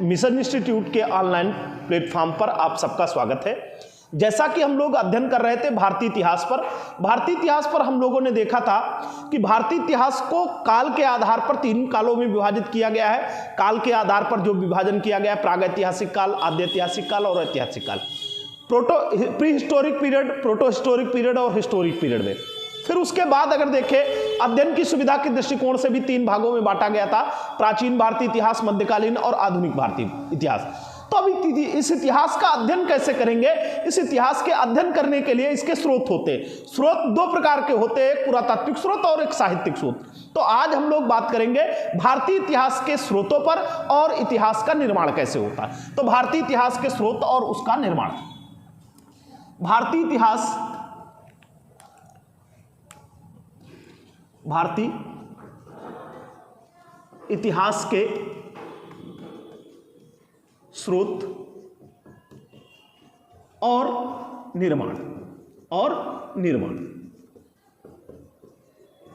Mission institute के online platform पर आप सबका स्वागत है। जैसा कि हम लोग अध्ययन कर रहे थे भारतीय इतिहास पर हम लोगों ने देखा था कि भारतीय इतिहास को काल के आधार पर 3 कालों में विभाजित किया गया है। काल के आधार पर जो विभाजन किया गया है, प्रागैतिहासिक काल, आद्य ऐतिहासिक काल और ऐतिहासिक काल, pre historic period, proto historic period और हिस्टोरिक पीरियड में। फिर उसके बाद अगर देखें, अध्ययन की सुविधा के दृष्टिकोण से भी 3 भागों में बांटा गया था, प्राचीन भारतीय इतिहास, मध्यकालीन और आधुनिक भारतीय इतिहास। तो अभी इस इतिहास का अध्ययन कैसे करेंगे? इस इतिहास के अध्ययन करने के लिए इसके स्रोत होते हैं। स्रोत 2 प्रकार के होते हैं, एक पुरातात्विक स्रोत और एक साहित्यिक स्रोत। तो आज हम लोग बात करेंगे भारतीय इतिहास के स्रोतों पर और इतिहास का निर्माण कैसे होता है। तो भारतीय इतिहास के स्रोत और उसका निर्माण। भारतीय इतिहास के स्रोत और निर्माण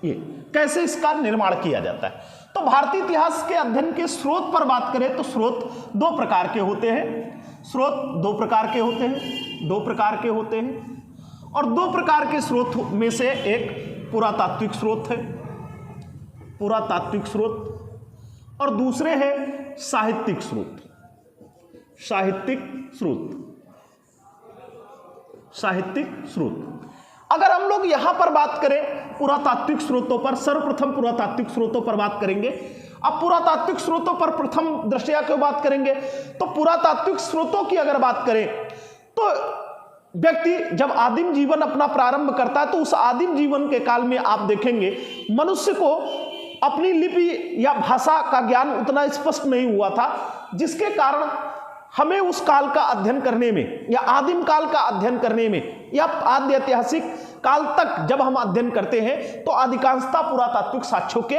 ये कैसे इसका निर्माण किया जाता है। तो भारतीय इतिहास के अध्ययन के स्रोत पर बात करें तो स्रोत 2 प्रकार के होते हैं। और 2 प्रकार के स्रोत में से एक पुरातात्विक स्रोत है, और दूसरे है साहित्यिक स्रोत। अगर हम लोग यहां पर बात करें पुरातात्विक स्रोतों पर, सर्वप्रथम पुरातात्विक स्रोतों पर बात करेंगे। अब पुरातात्विक स्रोतों पर प्रथम दृष्टया क्यों बात करेंगे? तो पुरातात्विक स्रोतों की अगर बात करें तो व्यक्ति जब आदिम जीवन अपना प्रारंभ करता है तो उस आदिम जीवन के काल में आप देखेंगे मनुष्य को अपनी लिपि या भाषा का ज्ञान उतना स्पष्ट नहीं हुआ था, जिसके कारण हमें उस काल का अध्ययन करने में या आदिम काल का अध्ययन करने में या आद्य ऐतिहासिक काल तक जब हम अध्ययन करते हैं तो अधिकांशतः पुरातात्विक साक्ष्यों के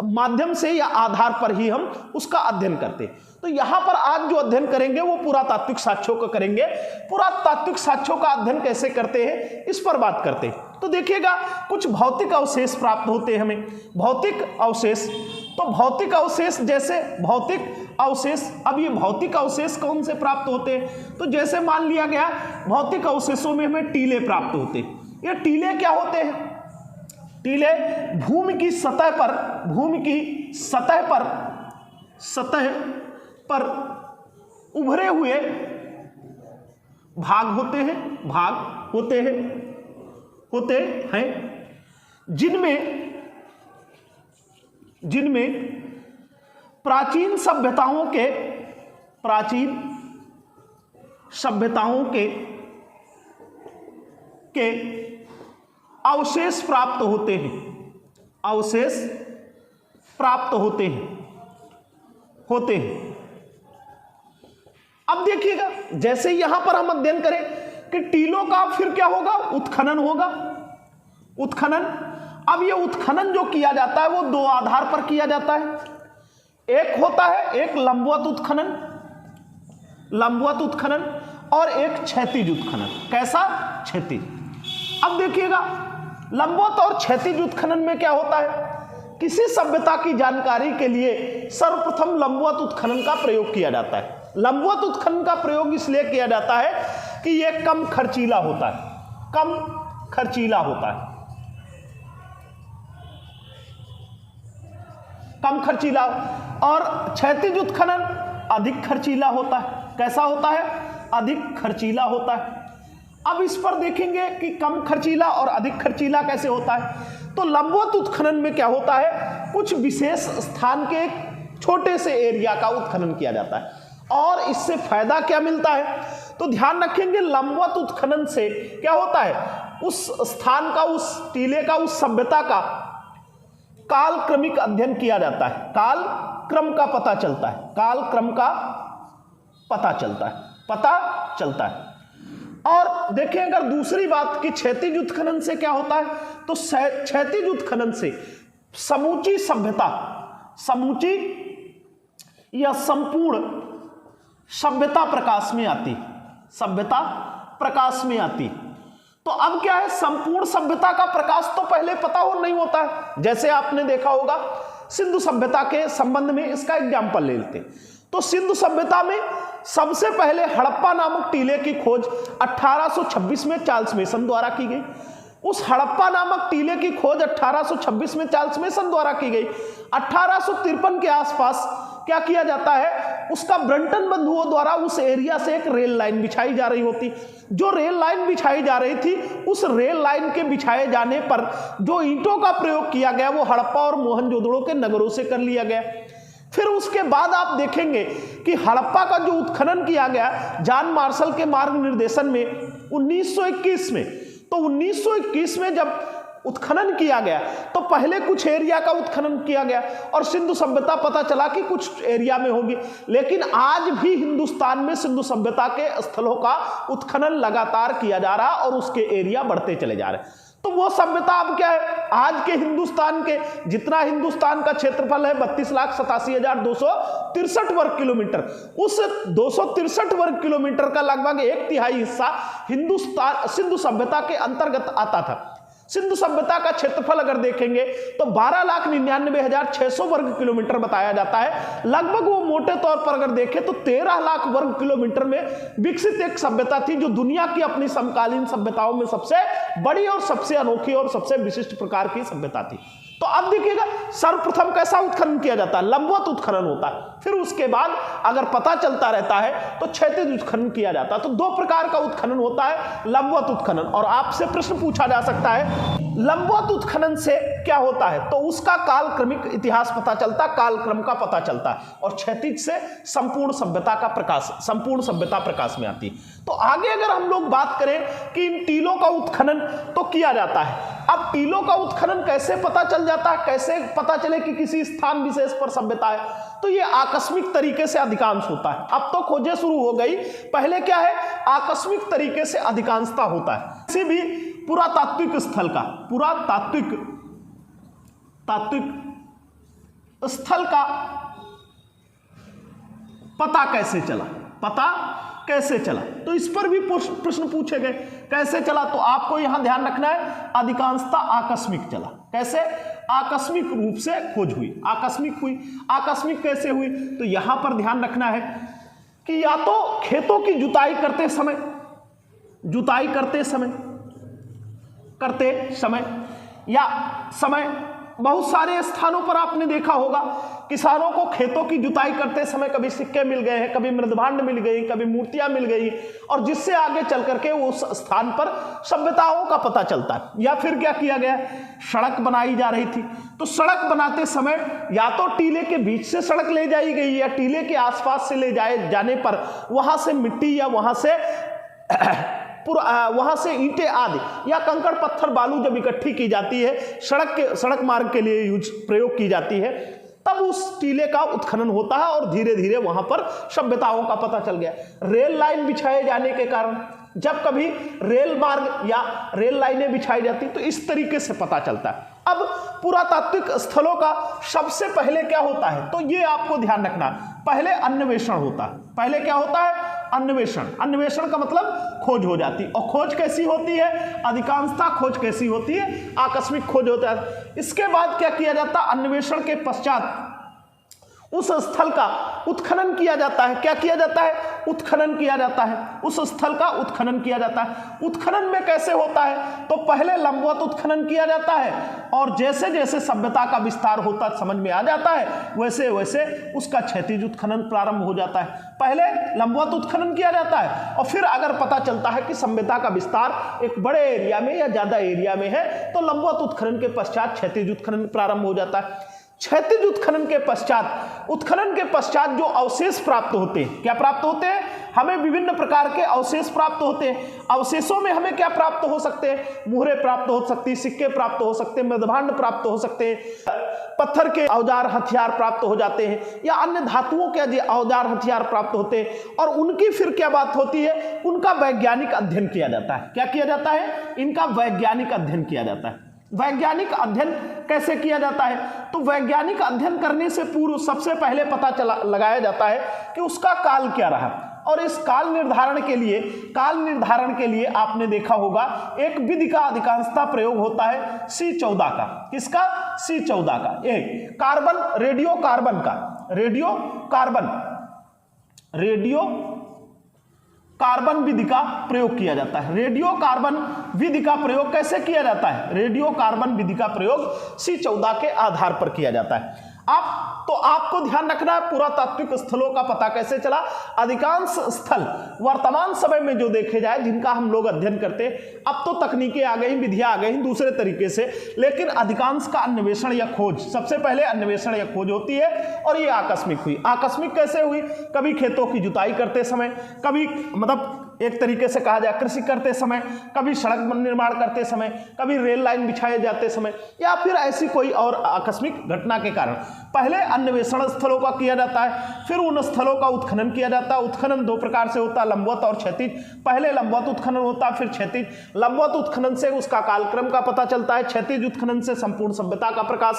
माध्यम से या आधार पर ही हम उसका अध्ययन करते हैं। तो यहां पर आज जो अध्ययन करेंगे वो पुरातात्विक साक्ष्यों का करेंगे। पुरातात्विक साक्ष्यों का अध्ययन कैसे करते हैं इस पर बात करते हैं। तो देखिएगा, कुछ भौतिक अवशेष प्राप्त होते हैं हमें। भौतिक अवशेष, तो भौतिक अवशेष जैसे भौतिक अवशेष, अब ये भौतिक अवशेष कौन से प्राप्त होते हैं? तो जैसे मान लिया गया भौतिक अवशेषों में हमें टीले प्राप्त होते हैं। ये टीले क्या होते हैं? टीले भूमि की सतह पर उभरे हुए भाग होते हैं जिनमें प्राचीन सभ्यताओं के अवशेष प्राप्त होते हैं। अब देखिएगा, जैसे यहां पर हम अध्ययन करें कि टीलों का फिर क्या होगा? उत्खनन होगा। अब ये उत्खनन जो किया जाता है वो 2 आधार पर किया जाता है। एक होता है एक लंबवत उत्खनन और एक क्षैतिज उत्खनन। कैसा? क्षैतिज। अब देखिएगा, लंबवत और क्षैतिज उत्खनन में क्या होता है? किसी सभ्यता की जानकारी के लिए सर्वप्रथम लंबवत उत्खनन का प्रयोग किया जाता है। लंबवत उत्खनन का प्रयोग इसलिए किया जाता है कि यह कम खर्चीला होता है, और क्षैतिज उत्खनन अधिक खर्चीला होता है। कैसा होता है? अधिक खर्चीला होता है। अब इस पर देखेंगे कि कम खर्चीला और अधिक खर्चीला कैसे होता है। तो लंबवत उत्खनन में क्या होता है? कुछ विशेष स्थान के एक छोटे से एरिया का उत्खनन किया जाता है, और इससे फायदा क्या मिलता है? तो ध्यान रखेंगे, लंबवत उत्खनन से क्या होता है? उस स्थान का, उस टीले का, उस सभ्यता का काल क्रमिक अध्ययन किया जाता है। काल क्रम का पता चलता है। और देखें, अगर दूसरी बात कि क्षैतिज उत्खनन से क्या होता है, तो क्षैतिज उत्खनन से समूची या संपूर्ण सभ्यता प्रकाश में आती। तो अब क्या है, संपूर्ण सभ्यता का प्रकाश तो पहले पता हो नहीं होता है। जैसे आपने देखा होगा सिंधु सभ्यता के संबंध में, इसका एग्जाम्पल ले लेते हैं। तो सिंधु सभ्यता में सबसे पहले हड़प्पा नामक टीले की खोज 1826 में चार्ल्स मेसन द्वारा की गई। उस हड़प्पा नामक टीले की खोज 1826 में चार्ल्स मेसन द्वारा की गई। 1853 के आसपास क्या किया जाता है, उसका ब्रंटन बंधुओं द्वारा उस एरिया से एक रेल लाइन बिछाई जा रही होती। जो रेल लाइन बिछाई जा रही थी, उस रेल लाइन के बिछाए जाने पर जो ईंटों का प्रयोग किया गया वो हड़प्पा और मोहनजोदड़ो के नगरों से कर लिया गया। फिर उसके बाद आप देखेंगे कि हड़प्पा का जो उत्खनन किया गया जॉन मार्शल के मार्ग निर्देशन में 1921 में, तो 1921 में जब उत्खनन किया गया तो पहले कुछ एरिया का उत्खनन किया गया और सिंधु सभ्यता पता चला कि कुछ एरिया में होगी, लेकिन आज भी हिंदुस्तान में सिंधु सभ्यता के स्थलों का उत्खनन लगातार किया जा रहा और उसके एरिया बढ़ते चले जा रहे। तो वो सभ्यता अब क्या है, आज के हिंदुस्तान के जितना हिंदुस्तान का क्षेत्रफल है 32,87,263 वर्ग किलोमीटर, उस 263 वर्ग किलोमीटर का लगभग 1/3 हिस्सा हिंदुस्तान सिंधु सभ्यता के अंतर्गत आता था। सिंधु सभ्यता का क्षेत्रफल अगर देखेंगे तो 12,99,600 वर्ग किलोमीटर बताया जाता है। लगभग वो मोटे तौर पर अगर देखें तो 13 लाख वर्ग किलोमीटर में विकसित एक सभ्यता थी जो दुनिया की अपनी समकालीन सभ्यताओं में सबसे बड़ी और सबसे अनोखी और सबसे विशिष्ट प्रकार की सभ्यता थी। तो अब देखिएगा सर्वप्रथम कैसा उत्खनन किया जाता है, लंबवत उत्खनन होता है। फिर उसके बाद अगर पता चलता रहता है तो क्षैतिज उत्खनन किया जाता है। तो दो प्रकार का उत्खनन होता है, लंबवत उत्खनन। और आपसे प्रश्न पूछा जा सकता है लंबवत उत्खनन से क्या होता है, तो उसका कालक्रमिक इतिहास पता चलता, कालक्रम का पता चलता है, और क्षैतिज से संपूर्ण सभ्यता का प्रकाश, संपूर्ण सभ्यता प्रकाश में आती है। तो आगे अगर हम लोग बात करें कि इन टीलों का उत्खनन तो किया जाता है। अब टीलों का उत्खनन कैसे पता चल जाता है, कैसे पता चले कि किसी स्थान विशेष पर सभ्यता है, तो ये आकस्मिक तरीके से अधिकांश होता है। अब तो खोजें शुरू हो गई, पहले क्या है आकस्मिक तरीके से अधिकांशता होता है। किसी भी पुरातात्विक स्थल का, पुरातात्विक स्थल का पता कैसे चला, पता कैसे चला, तो इस पर भी प्रश्न पूछे गए कैसे चला। तो आपको यहां ध्यान रखना है अधिकांशता आकस्मिक चला। कैसे, आकस्मिक रूप से खोज हुई, आकस्मिक हुई। आकस्मिक कैसे हुई, तो यहां पर ध्यान रखना है कि या तो खेतों की जुताई करते समय या समय बहुत सारे स्थानों पर आपने देखा होगा किसानों को खेतों की जुताई करते समय कभी सिक्के मिल गए हैं, कभी मृदभांड मिल गई, कभी मूर्तियां मिल गई, और जिससे आगे चल करके उस स्थान पर सभ्यताओं का पता चलता है। या फिर क्या किया गया, सड़क बनाई जा रही थी, तो सड़क बनाते समय या तो टीले के बीच से सड़क ले जाई गई या टीले के आसपास से ले जाने पर वहां से मिट्टी या वहां से ईंटें आदि या कंकड़ पत्थर बालू जब इकट्ठी की जाती है, सड़क मार्ग के लिए प्रयोग की जाती है, तब उस टीले का उत्खनन होता है और धीरे धीरे वहां पर सभ्यताओं का पता चल गया। रेल लाइन बिछाए जाने के कारण जब कभी रेल मार्ग या रेल लाइनें बिछाई जाती तो इस तरीके से पता चलता है। अब पुरातात्विक स्थलों का सबसे पहले क्या होता है, तो ये आपको ध्यान रखना, पहले अन्वेषण होता है। पहले क्या होता है, अन्वेषण। अन्वेषण का मतलब खोज हो जाती, और खोज कैसी होती है, अधिकांशतः खोज कैसी होती है, आकस्मिक खोज होता है। इसके बाद क्या किया जाता है, अन्वेषण के पश्चात उस स्थल का उत्खनन किया जाता है। क्या किया जाता है, उत्खनन किया जाता है, उस स्थल का उत्खनन किया जाता है। उत्खनन में कैसे होता है, तो पहले लंबवत उत्खनन किया जाता है, और जैसे जैसे सभ्यता का विस्तार होता समझ में आ जाता है वैसे वैसे उसका क्षैतिज उत्खनन प्रारंभ हो जाता है। पहले लंबवत उत्खनन किया जाता है, और फिर अगर पता चलता है कि सभ्यता का विस्तार एक बड़े एरिया में या ज्यादा एरिया में है तो लंबवत उत्खनन के पश्चात क्षैतिज उत्खनन प्रारंभ हो जाता है। क्षैतिज उत्खनन के पश्चात जो अवशेष प्राप्त होते हैं, क्या प्राप्त होते हैं, हमें विभिन्न प्रकार के अवशेष प्राप्त होते हैं। अवशेषों में हमें क्या प्राप्त हो सकते हैं, मुहरें प्राप्त हो सकती है, सिक्के प्राप्त हो सकते हैं, मृदभांड प्राप्त हो सकते हैं, पत्थर के औजार हथियार प्राप्त हो जाते हैं, या अन्य धातुओं के औजार हथियार प्राप्त होते हैं, और उनकी फिर क्या बात होती है, उनका वैज्ञानिक अध्ययन किया जाता है। क्या किया जाता है, इनका वैज्ञानिक अध्ययन किया जाता है। वैज्ञानिक अध्ययन कैसे किया जाता है, तो वैज्ञानिक अध्ययन करने से पूर्व सबसे पहले पता लगाया जाता है कि उसका काल क्या रहा, और इस काल निर्धारण के लिए आपने देखा होगा एक विधि का अधिकांशतः प्रयोग होता है C14 का। किसका, C14 का, एक carbon, radio carbon radio carbon विधि का प्रयोग किया जाता है। रेडियो कार्बन विधि का प्रयोग कैसे किया जाता है? रेडियो कार्बन विधि का प्रयोग C14 के आधार पर किया जाता है। आपको ध्यान रखना है पुरातात्विक स्थलों का पता कैसे चला। अधिकांश स्थल वर्तमान समय में जो देखे जाए, जिनका हम लोग अध्ययन करते हैं, अब तो तकनीकें आ गई, विधियां आ गई दूसरे तरीके से, लेकिन अधिकांश का अन्वेषण या खोज, सबसे पहले अन्वेषण या खोज होती है और ये आकस्मिक हुई। आकस्मिक कैसे हुई? कभी खेतों की जुताई करते समय, कभी मतलब एक तरीके से कहा जाए कृषि करते समय, कभी सड़क निर्माण करते समय, कभी रेल लाइन बिछाए जाते समय, या फिर ऐसी कोई और आकस्मिक घटना के कारण पहले अन्वेषण स्थलों का किया जाता है, फिर उन स्थलों का उत्खनन किया जाता है। उत्खनन दो प्रकार से होता है, लंबवत और क्षैतिज। पहले लंबवत उत्खनन होता है, फिर क्षैतिज। लंबवत उत्खनन से उसका कालक्रम का पता चलता है, क्षैतिज उत्खनन से संपूर्ण सभ्यता का प्रकाश,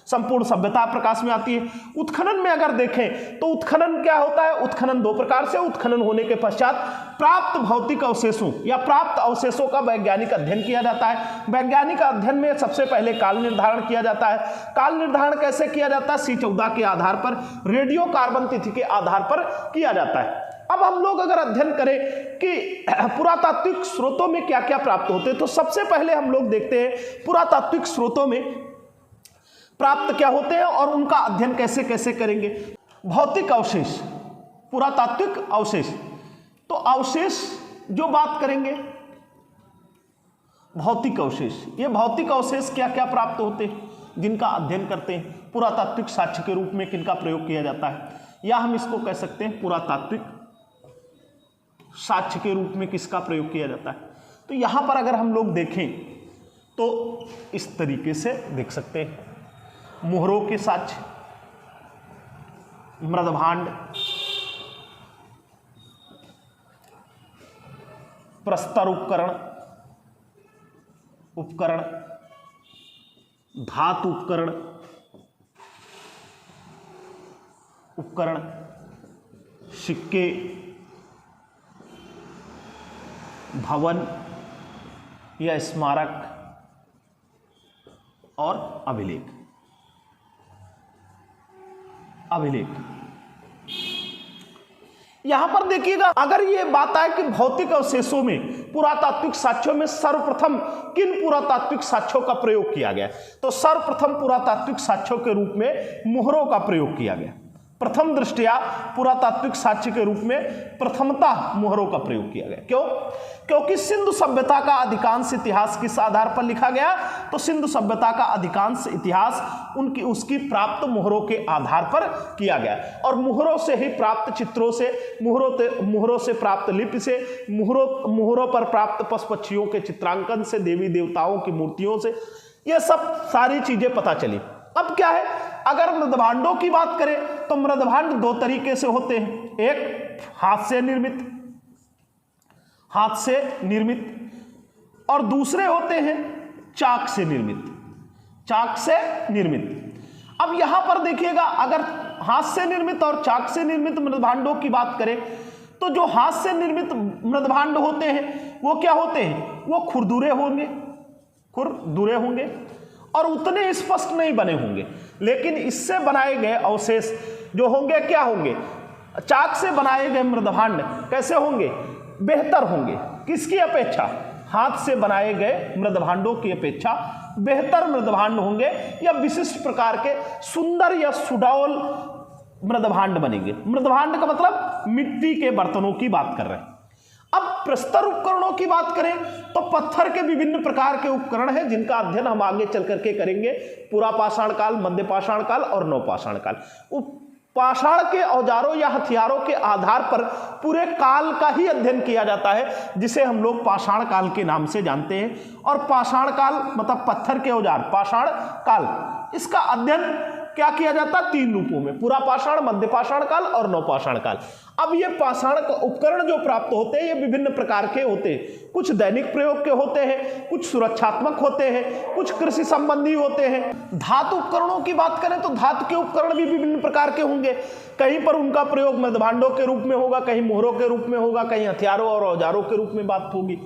संपूर्ण सभ्यता प्रकाश में आती है। उत्खनन में अगर देखें तो उत्खनन क्या होता है? उत्खनन दो प्रकार से, उत्खनन होने के पश्चात प्राप्त भौतिक अवशेषों या प्राप्त अवशेषों का वैज्ञानिक अध्ययन किया जाता है। वैज्ञानिक अध्ययन में सबसे पहले काल निर्धारण किया जाता है। काल निर्धारण कैसे किया जाता है? C14 के आधार पर, रेडियो कार्बन तिथि के आधार पर किया जाता है। अब हम लोग अगर अध्ययन करें कि पुरातात्विक स्रोतों में क्या क्या प्राप्त होते हैं, तो सबसे पहले हम लोग देखते हैं पुरातात्विक स्रोतों में प्राप्त क्या होते हैं और उनका अध्ययन कैसे कैसे करेंगे। भौतिक अवशेष, पुरातात्विक अवशेष, तो अवशेष जो बात करेंगे, भौतिक अवशेष, ये भौतिक अवशेष क्या क्या प्राप्त होते हैं जिनका अध्ययन करते हैं। पुरातात्विक साक्ष्य के रूप में किनका प्रयोग किया जाता है, या हम इसको कह सकते हैं पुरातात्विक साक्ष्य के रूप में किसका प्रयोग किया जाता है। तो यहां पर अगर हम लोग देखें तो इस तरीके से देख सकते हैं, मोहरों के साक्ष्य, मृदभांड, प्रस्तर उपकरण, धातु उपकरण, सिक्के, भवन या स्मारक और अभिलेख। यहां पर देखिएगा, अगर ये बात आए कि भौतिक अवशेषों में, पुरातात्विक साक्ष्यों में सर्वप्रथम किन पुरातात्विक साक्ष्यों का प्रयोग किया गया, तो सर्वप्रथम पुरातात्विक साक्ष्यों के रूप में मोहरों का प्रयोग किया गया। प्रथम दृष्टया पुरातात्विक साक्ष्य के रूप में प्रथमतः मोहरों का प्रयोग किया गया। क्यों? क्योंकि सिंधु सभ्यता का अधिकांश इतिहास किस आधार पर लिखा गया, तो सिंधु सभ्यता का अधिकांश इतिहास उसकी प्राप्त मोहरों के आधार पर किया गया, और मोहरों से ही प्राप्त चित्रों से, मोहरों से प्राप्त लिपि से, मोहरों पर प्राप्त पशु पक्षियों के चित्रांकन से, देवी देवताओं की मूर्तियों से, ये सब सारी चीजें पता चली। अब क्या है, अगर मृदभांडों की बात करें तो मृदभांड दो तरीके से होते हैं, एक हाथ से निर्मित और दूसरे होते हैं चाक से निर्मित। अब यहां पर देखिएगा, अगर हाथ से निर्मित और चाक से निर्मित मृदभांडों की बात करें तो जो हाथ से निर्मित मृदभांड होते हैं वो क्या होते हैं, वो खुरदुरे होंगे और उतने स्पष्ट नहीं बने होंगे। लेकिन इससे बनाए गए अवशेष जो होंगे क्या होंगे, चाक से बनाए गए मृदभांड कैसे होंगे, बेहतर होंगे। किसकी अपेक्षा? हाथ से बनाए गए मृदभांडों की अपेक्षा बेहतर मृदभांड होंगे, या विशिष्ट प्रकार के सुंदर या सुडौल मृदभांड बनेंगे। मृदभांड का मतलब मिट्टी के बर्तनों की बात कर रहे हैं। अब प्रस्तर उपकरणों की बात करें तो पत्थर के विभिन्न प्रकार के उपकरण हैं जिनका अध्ययन हम आगे चल करके करेंगे। पुरापाषाण काल, मध्य पाषाण काल और नवपाषाण काल। पाषाण के औजारों या हथियारों के आधार पर पूरे काल का ही अध्ययन किया जाता है, जिसे हम लोग पाषाण काल के नाम से जानते हैं। और पाषाण काल मतलब पत्थर के औजार, पाषाण काल, इसका अध्ययन क्या किया जाता है? तीन रूपों में, पुरापाषाण, मध्य पाषाण काल और नवपाषाण काल। अब ये पाषाण उपकरण जो प्राप्त होते हैं ये विभिन्न प्रकार के होते हैं। कुछ दैनिक प्रयोग के होते हैं, कुछ सुरक्षात्मक होते हैं, कुछ कृषि संबंधी होते हैं। धातु उपकरणों की बात करें तो धातु के उपकरण भी विभिन्न प्रकार के होंगे। कहीं पर उनका प्रयोग मृदभांडों के रूप में होगा, कहीं मोहरों के रूप में होगा, कहीं हथियारों और औजारों के रूप में बात होगी।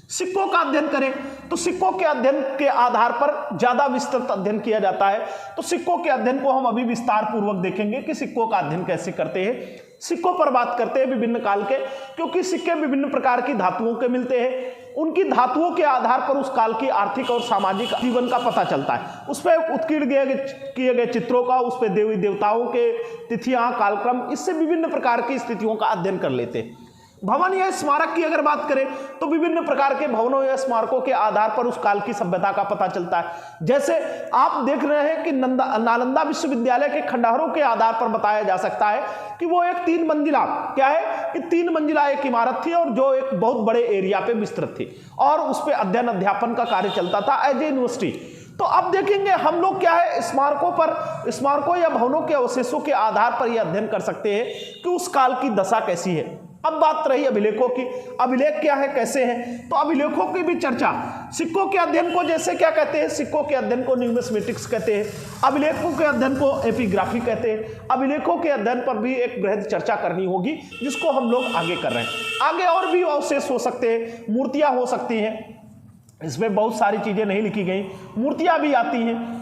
सिक्कों का अध्ययन करें तो सिक्कों के अध्ययन के आधार पर ज्यादा विस्तृत अध्ययन किया जाता है। तो सिक्कों के अध्ययन को हम अभी विस्तार पूर्वक देखेंगे कि सिक्कों का अध्ययन कैसे करते हैं। सिक्कों पर बात करते हैं विभिन्न काल के, क्योंकि सिक्के विभिन्न प्रकार की धातुओं के मिलते हैं। उनकी धातुओं के आधार पर उस काल की आर्थिक और सामाजिक जीवन का पता चलता है। उस पर उत्कीर्ण किए गए चित्रों का, उस पर देवी देवताओं के तिथियां, कालक्रम, इससे विभिन्न प्रकार की स्थितियों का अध्ययन कर लेते हैं। भवन या स्मारक की अगर बात करें तो विभिन्न प्रकार के भवनों या स्मारकों के आधार पर उस काल की सभ्यता का पता चलता है। जैसे आप देख रहे हैं कि नालंदा विश्वविद्यालय के खंडहरों के आधार पर बताया जा सकता है कि वो एक 3 मंजिला, क्या है कि 3 मंजिला एक इमारत थी और जो एक बहुत बड़े एरिया पे विस्तृत थी और उस पर अध्ययन अध्यापन का कार्य चलता था एज ए यूनिवर्सिटी। तो अब देखेंगे हम लोग क्या है, स्मारकों या भवनों के अवशेषों के आधार पर यह अध्ययन कर सकते हैं कि उस काल की दशा कैसी है। अब बात रही अभिलेखों की। अभिलेख क्या है, कैसे हैं, तो अभिलेखों की भी चर्चा। सिक्कों के अध्ययन को जैसे क्या कहते हैं, सिक्कों के अध्ययन को न्यूमिस्मेटिक्स कहते हैं, अभिलेखों के अध्ययन को एपिग्राफी कहते हैं। अभिलेखों के अध्ययन पर भी एक बृहद चर्चा करनी होगी, जिसको हम लोग आगे कर रहे हैं। आगे और भी अवशेष हो सकते हैं, मूर्तियां हो सकती हैं, इसमें बहुत सारी चीजें नहीं लिखी गई, मूर्तियां भी आती हैं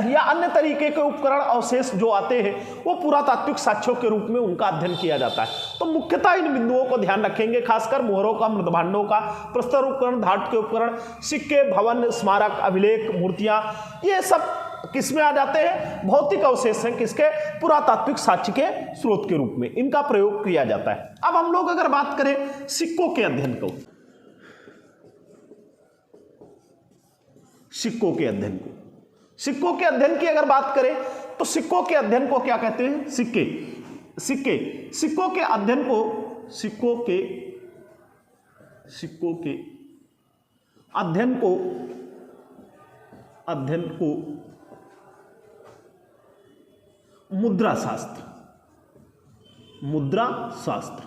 या अन्य तरीके के उपकरण अवशेष जो आते हैं वो पुरातात्विक साक्ष्यों के रूप में उनका अध्ययन किया जाता है। तो मुख्यतः इन बिंदुओं को ध्यान रखेंगे, खासकर मोहरों का, मृदभांडों का, प्रस्तर उपकरण, धातु के उपकरण, सिक्के, भवन, स्मारक, अभिलेख, मूर्तियां, ये सब किस में आ जाते हैं, भौतिक अवशेष हैं, किसके, पुरातात्विक साक्ष्य के स्रोत के रूप में इनका प्रयोग किया जाता है। अब हम लोग अगर बात करें सिक्कों के अध्ययन को, सिक्कों के अध्ययन की अगर बात करें तो सिक्कों के अध्ययन को क्या कहते हैं, सिक्कों के अध्ययन को मुद्रा शास्त्र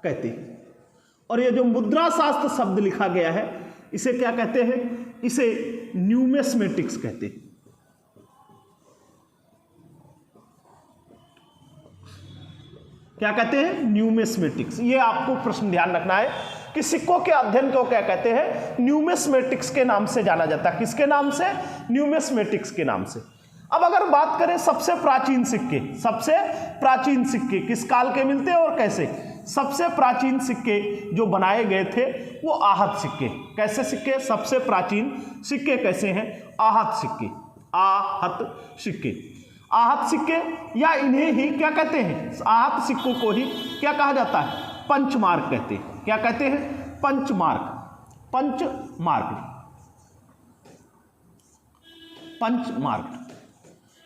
कहते हैं। और ये जो मुद्रा शास्त्र शब्द लिखा गया है इसे क्या कहते हैं, इसे न्यूमिस्मेटिक्स कहते हैं। क्या कहते हैं, न्यूमिस्मेटिक्स। ये आपको प्रश्न ध्यान रखना है कि सिक्कों के अध्ययन को क्या कहते हैं, न्यूमिस्मेटिक्स के नाम से जाना जाता है। किसके नाम से, न्यूमिस्मेटिक्स के नाम से। अब अगर बात करें सबसे प्राचीन सिक्के किस काल के मिलते हैं और कैसे, सबसे प्राचीन सिक्के जो बनाए गए थे वो आहत सिक्के। कैसे सिक्के, सबसे प्राचीन सिक्के कैसे हैं, आहत सिक्के या इन्हें ही क्या कहते हैं, आहत सिक्कों को ही क्या कहा जाता है, पंचमार्क कहते हैं। क्या कहते हैं, पंचमार्क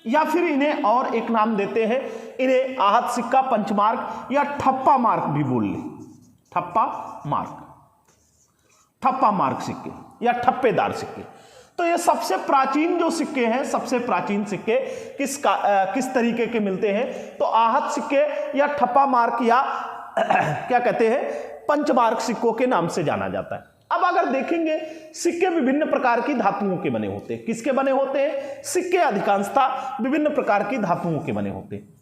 या फिर इन्हें और एक नाम देते हैं, इन्हें आहत सिक्का, पंचमार्क या ठप्पा मार्क भी बोल ले, ठप्पा मार्क सिक्के या ठप्पेदार सिक्के। तो ये सबसे प्राचीन जो सिक्के हैं, सबसे प्राचीन सिक्के किस तरीके के मिलते हैं, तो आहत सिक्के या ठप्पा मार्क या क्या कहते हैं, पंचमार्क सिक्कों के नाम से जाना जाता है। अब अगर देखेंगे सिक्के विभिन्न प्रकार की धातुओं के बने होते हैं। किसके बने होते हैं, सिक्के अधिकांशतः विभिन्न प्रकार की धातुओं के बने होते हैं।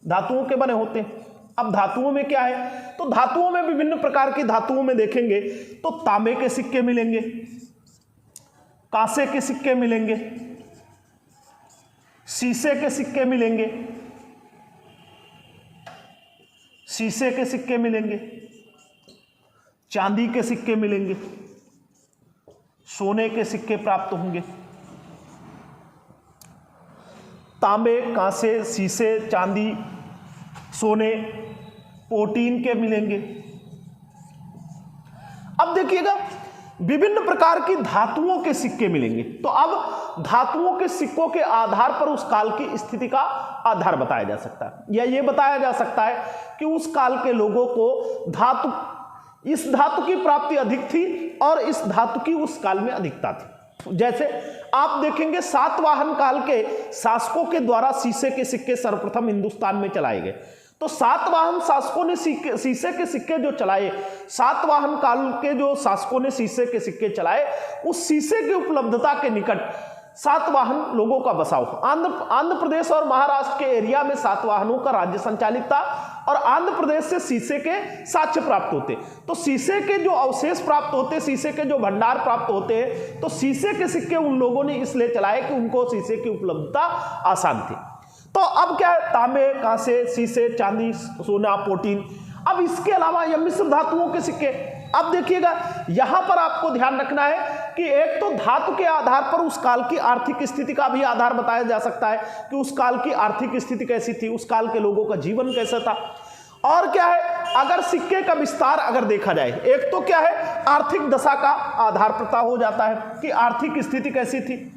अब धातुओं में क्या है, तो धातुओं में विभिन्न प्रकार की धातुओं में देखेंगे तो तांबे के सिक्के मिलेंगे, कांसे के सिक्के मिलेंगे, शीशे के सिक्के मिलेंगे, चांदी के सिक्के मिलेंगे, सोने के सिक्के प्राप्त होंगे। तांबे, कांसे, शीशे, चांदी, सोने, प्रोटीन के मिलेंगे। अब देखिएगा विभिन्न प्रकार की धातुओं के सिक्के मिलेंगे। तो अब धातुओं के सिक्कों के आधार पर उस काल की स्थिति का आधार बताया जा सकता है, या यह बताया जा सकता है कि उस काल के लोगों को इस धातु की प्राप्ति अधिक थी और इस धातु की उस काल में अधिकता थी। जैसे आप देखेंगे सातवाहन काल के शासकों के द्वारा शीशे के सिक्के सर्वप्रथम हिंदुस्तान में चलाए गए। तो सातवाहन शासकों ने शीशे के सिक्के जो चलाए, सातवाहन काल के जो शासकों ने शीशे के सिक्के चलाए, उस शीशे की उपलब्धता के निकट सातवाहन लोगों का बसाव। आंध्र प्रदेश और महाराष्ट्र के एरिया में सातवाहनों का राज्य संचालित था और आंध्र प्रदेश से शीशे के साक्ष्य प्राप्त होते। तो शीशे के जो अवशेष प्राप्त होते, शीशे के जो भंडार प्राप्त होते हैं, तो शीशे के सिक्के उन लोगों ने इसलिए चलाए कि उनको शीशे की उपलब्धता आसान थी। तो अब क्या है, तांबे, कांसे, शीशे, चांदी, सोना, प्रोटीन। अब इसके अलावा ये मिश्र धातुओं के सिक्के। अब देखिएगा यहां पर आपको ध्यान रखना है कि एक तो धातु के आधार पर उस काल की आर्थिक स्थिति का भी आधार बताया जा सकता है कि उस काल की आर्थिक स्थिति कैसी थी, उस काल के लोगों का जीवन कैसा था। और क्या है, अगर सिक्के का विस्तार अगर देखा जाए, एक तो क्या है, आर्थिक दशा का आधार पता हो जाता है कि आर्थिक स्थिति कैसी थी।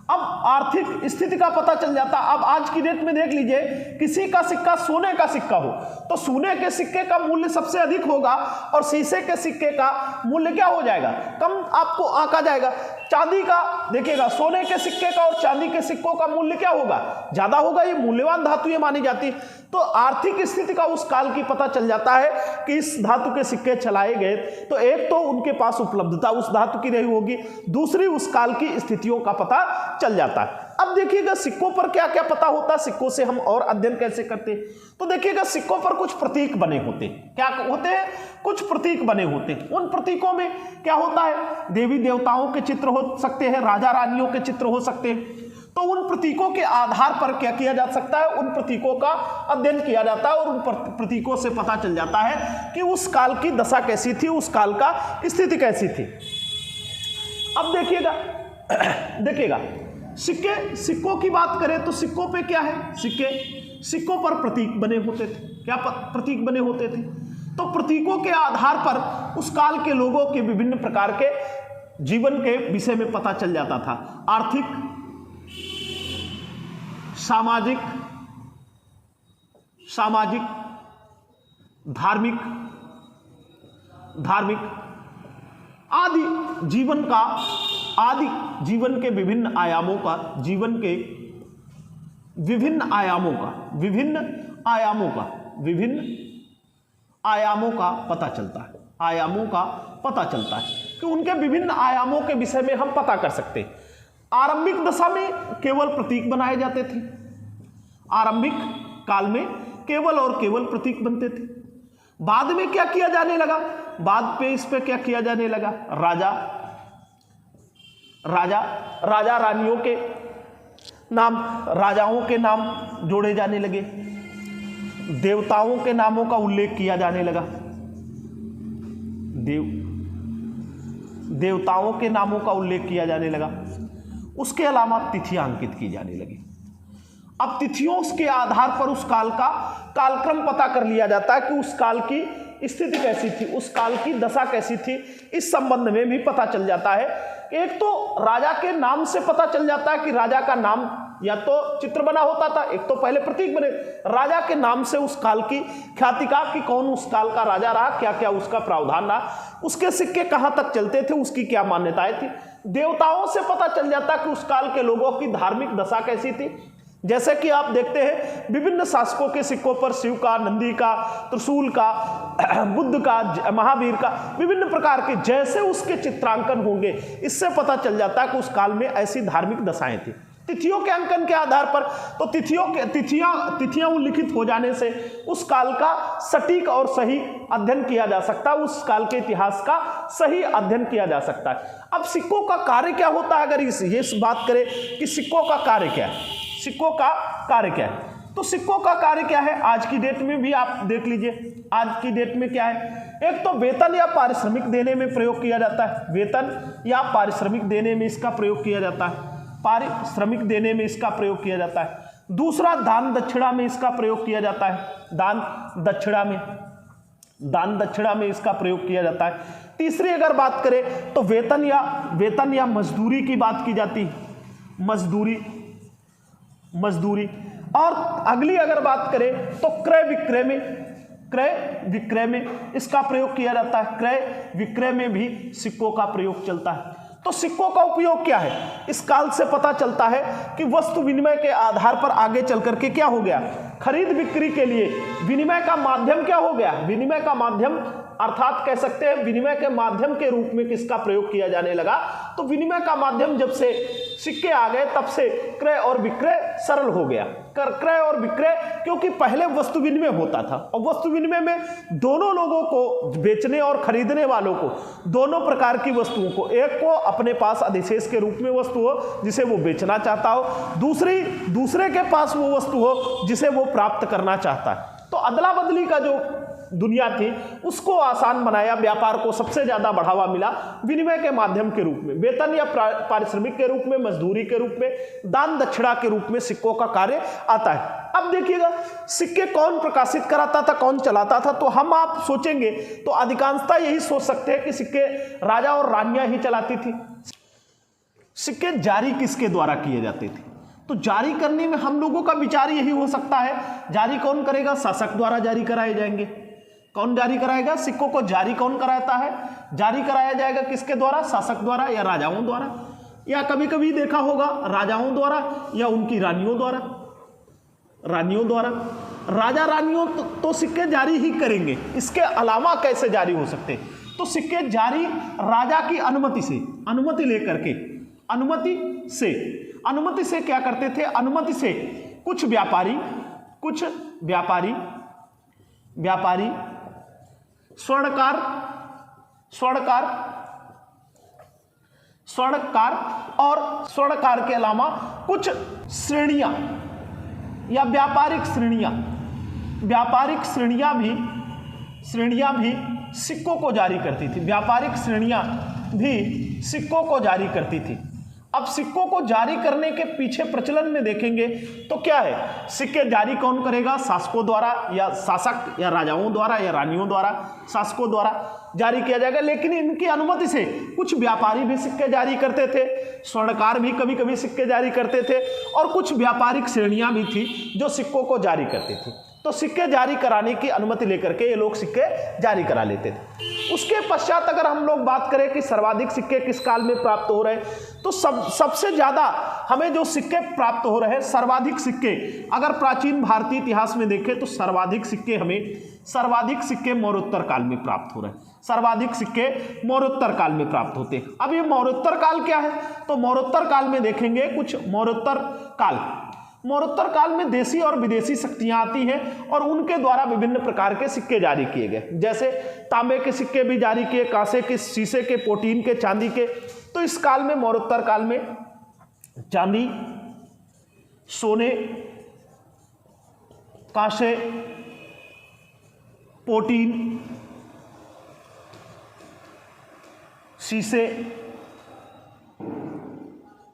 अब आर्थिक स्थिति का पता चल जाता। अब आज की डेट में देख लीजिए, किसी का सिक्का सोने का सिक्का हो तो सोने के सिक्के का मूल्य सबसे अधिक होगा और शीशे के सिक्के का मूल्य क्या हो जाएगा, कम आपको आंका जाएगा। चांदी का देखिएगा, सोने के सिक्के का और चांदी के सिक्कों का मूल्य क्या होगा, ज्यादा होगा। ये मूल्यवान धातु ये मानी जाती। तो आर्थिक स्थिति का उस काल की पता चल जाता है कि इस धातु के सिक्के चलाए गए, तो एक तो उनके पास उपलब्धता उस धातु की रही होगी, दूसरी उस काल की स्थितियों का पता चल जाता है। अब देखिएगा सिक्कों पर क्या क्या पता होता है, सिक्कों से हम और अध्ययन कैसे करते हैं। तो देखिएगा सिक्कों पर कुछ प्रतीक बने होते हैं। क्या होते हैं, कुछ प्रतीक बने होते हैं। उन प्रतीकों में क्या होता है, देवी देवताओं के चित्र हो सकते हैं, राजा रानियों के चित्र हो सकते हैं। तो उन प्रतीकों के आधार पर क्या किया जा सकता है, उन प्रतीकों का अध्ययन किया जाता है और उन प्रतीकों से पता चल जाता है कि उस काल की दशा कैसी थी, उस काल का स्थिति कैसी थी। अब देखिएगा सिक्कों की बात करें तो सिक्कों पे क्या है, सिक्कों पर प्रतीक बने होते थे। क्या प्रतीक बने होते थे, तो प्रतीकों के आधार पर उस काल के लोगों के विभिन्न प्रकार के जीवन के विषय में पता चल जाता था। आर्थिक, सामाजिक, धार्मिक आदि जीवन के विभिन्न आयामों का पता चलता है कि उनके विभिन्न आयामों के विषय में हम पता कर सकते हैं। आरंभिक दशा में केवल प्रतीक बनाए जाते थे, आरंभिक काल में केवल और केवल प्रतीक बनते थे। बाद में क्या किया जाने लगा, बाद पे इस पे क्या किया जाने लगा, राजा रानियों के नाम, राजाओं के नाम जोड़े जाने लगे, देवताओं के नामों का उल्लेख किया जाने लगा, देवताओं के नामों का उल्लेख किया जाने लगा। उसके अलावा तिथियां अंकित की जाने लगी। अब तिथियों के आधार पर उस काल का कालक्रम पता कर लिया जाता है कि उस काल की स्थिति कैसी थी, उस काल की दशा कैसी थी। इस संबंध में भी पता चल जाता है। एक तो राजा के नाम से पता चल जाता है कि राजा का नाम या तो चित्र बना होता था, एक तो पहले प्रतीक बने, राजा के नाम से उस काल की ख्याति का कि कौन उस काल का राजा रहा, क्या क्या उसका प्रावधान रहा, उसके सिक्के कहां तक चलते थे, उसकी क्या मान्यताएं थी। देवताओं से पता चल जाता कि उस काल के लोगों की धार्मिक दशा कैसी थी। जैसे कि आप देखते हैं विभिन्न शासकों के सिक्कों पर शिव का, नंदी का, त्रिशूल का, बुद्ध का, महावीर का, विभिन्न प्रकार के जैसे उसके चित्रांकन होंगे, इससे पता चल जाता है कि उस काल में ऐसी धार्मिक दशाएं थी। तिथियों के अंकन के आधार पर तो तिथियां उल्लिखित हो जाने से उस काल का सटीक और सही अध्ययन किया जा सकता है, उस काल के इतिहास का सही अध्ययन किया जा सकता है। अब सिक्कों का कार्य क्या होता है, अगर ये बात करें कि सिक्कों का कार्य क्या है, सिक्कों का कार्य क्या है, तो सिक्कों का कार्य क्या है आज की डेट में भी आप देख लीजिए। आज की डेट में क्या है, एक तो वेतन या पारिश्रमिक देने में प्रयोग किया जाता है, वेतन या पारिश्रमिक देने में इसका प्रयोग किया जाता है, पारिश्रमिक देने में इसका प्रयोग किया जाता है। दूसरा दान दक्षिणा में इसका प्रयोग किया जाता है, दान दक्षिणा में इसका प्रयोग किया जाता है। तीसरी अगर बात करें तो वेतन या मजदूरी की बात की जाती है, मजदूरी। और अगली अगर बात करें तो क्रय विक्रय में इसका प्रयोग किया जाता है, क्रय विक्रय में भी सिक्कों का प्रयोग चलता है। तो सिक्कों का उपयोग क्या है, इस काल से पता चलता है कि वस्तु विनिमय के आधार पर आगे चल करके क्या हो गया, खरीद बिक्री के लिए विनिमय का माध्यम क्या हो गया, विनिमय का माध्यम अर्थात कह सकते हैं विनिमय के माध्यम के रूप में किसका प्रयोग किया जाने लगा। तो विनिमय का माध्यम जब से सिक्के आ गए तब से क्रय और विक्रय सरल हो गया, क्रय और विक्रय, क्योंकि पहले वस्तु विनिमय होता था और वस्तु विनिमय में दोनों लोगों को, बेचने और खरीदने वालों को, दोनों प्रकार की वस्तुओं को, एक को अपने पास अधिशेष के रूप में वस्तु हो जिसे वो बेचना चाहता हो, दूसरे के पास वो वस्तु हो जिसे वो प्राप्त करना चाहता है। तो अदला बदली का जो दुनिया थी उसको आसान बनाया, व्यापार को सबसे ज्यादा बढ़ावा मिला विनिमय के माध्यम के रूप में, वेतन या पारिश्रमिक के रूप में, मजदूरी के रूप में, दान दक्षिणा के रूप में सिक्कों का कार्य आता है। अब देखिएगा सिक्के कौन प्रकाशित कराता था, कौन चलाता था, तो हम आप सोचेंगे तो अधिकांशतः यही सोच सकते हैं कि सिक्के राजा और रानियां ही चलाती थी। सिक्के जारी किसके द्वारा किए जाते थे, तो जारी करने में हम लोगों का विचार यही हो सकता है, जारी कौन करेगा, शासक द्वारा जारी कराए जाएंगे। कौन जारी कराएगा, सिक्कों को जारी कौन कराता है, जारी कराया जाएगा किसके द्वारा, शासक द्वारा या राजाओं द्वारा, या कभी कभी देखा होगा राजाओं द्वारा या उनकी रानियों द्वारा। राजा रानियों तो सिक्के जारी ही करेंगे, इसके अलावा कैसे जारी हो सकते, तो सिक्के जारी राजा की अनुमति से, अनुमति लेकर के, अनुमति से क्या करते थे, अनुमति से कुछ व्यापारी स्वर्णकार और स्वर्णकार के अलावा कुछ श्रेणियां या व्यापारिक श्रेणियां भी सिक्कों को जारी करती थी, व्यापारिक श्रेणियां भी सिक्कों को जारी करती थी। अब सिक्कों को जारी करने के पीछे प्रचलन में देखेंगे तो क्या है, सिक्के जारी कौन करेगा, शासकों द्वारा या शासक या राजाओं द्वारा या रानियों द्वारा, शासकों द्वारा जारी किया जाएगा। लेकिन इनकी अनुमति से कुछ व्यापारी भी सिक्के जारी करते थे, स्वर्णकार भी कभी कभी सिक्के जारी करते थे, और कुछ व्यापारिक श्रेणियां भी थी जो सिक्कों को जारी करती थी। तो सिक्के जारी कराने की अनुमति लेकर के ये लोग सिक्के जारी करा लेते थे। उसके पश्चात अगर हम लोग बात करें कि सर्वाधिक सिक्के किस काल में प्राप्त हो रहे, तो सबसे ज्यादा हमें जो सिक्के प्राप्त हो रहे हैं, सर्वाधिक सिक्के अगर प्राचीन भारतीय इतिहास में देखें तो सर्वाधिक सिक्के मौर्योत्तर काल में प्राप्त हो रहे हैं, सर्वाधिक सिक्के मौर्योत्तर काल में प्राप्त होते हैं। अब ये मौर्योत्तर काल क्या है, तो मौर्योत्तर काल में देखेंगे कुछ मौर्योत्तर काल में देशी और विदेशी शक्तियां आती हैं और उनके द्वारा विभिन्न प्रकार के सिक्के जारी किए गए, जैसे तांबे के सिक्के भी जारी किए, कांसे के, शीशे के, प्रोटीन के, चांदी के। तो इस काल में, मौर्योत्तर काल में चांदी, सोने, कांसे, प्रोटीन, शीशे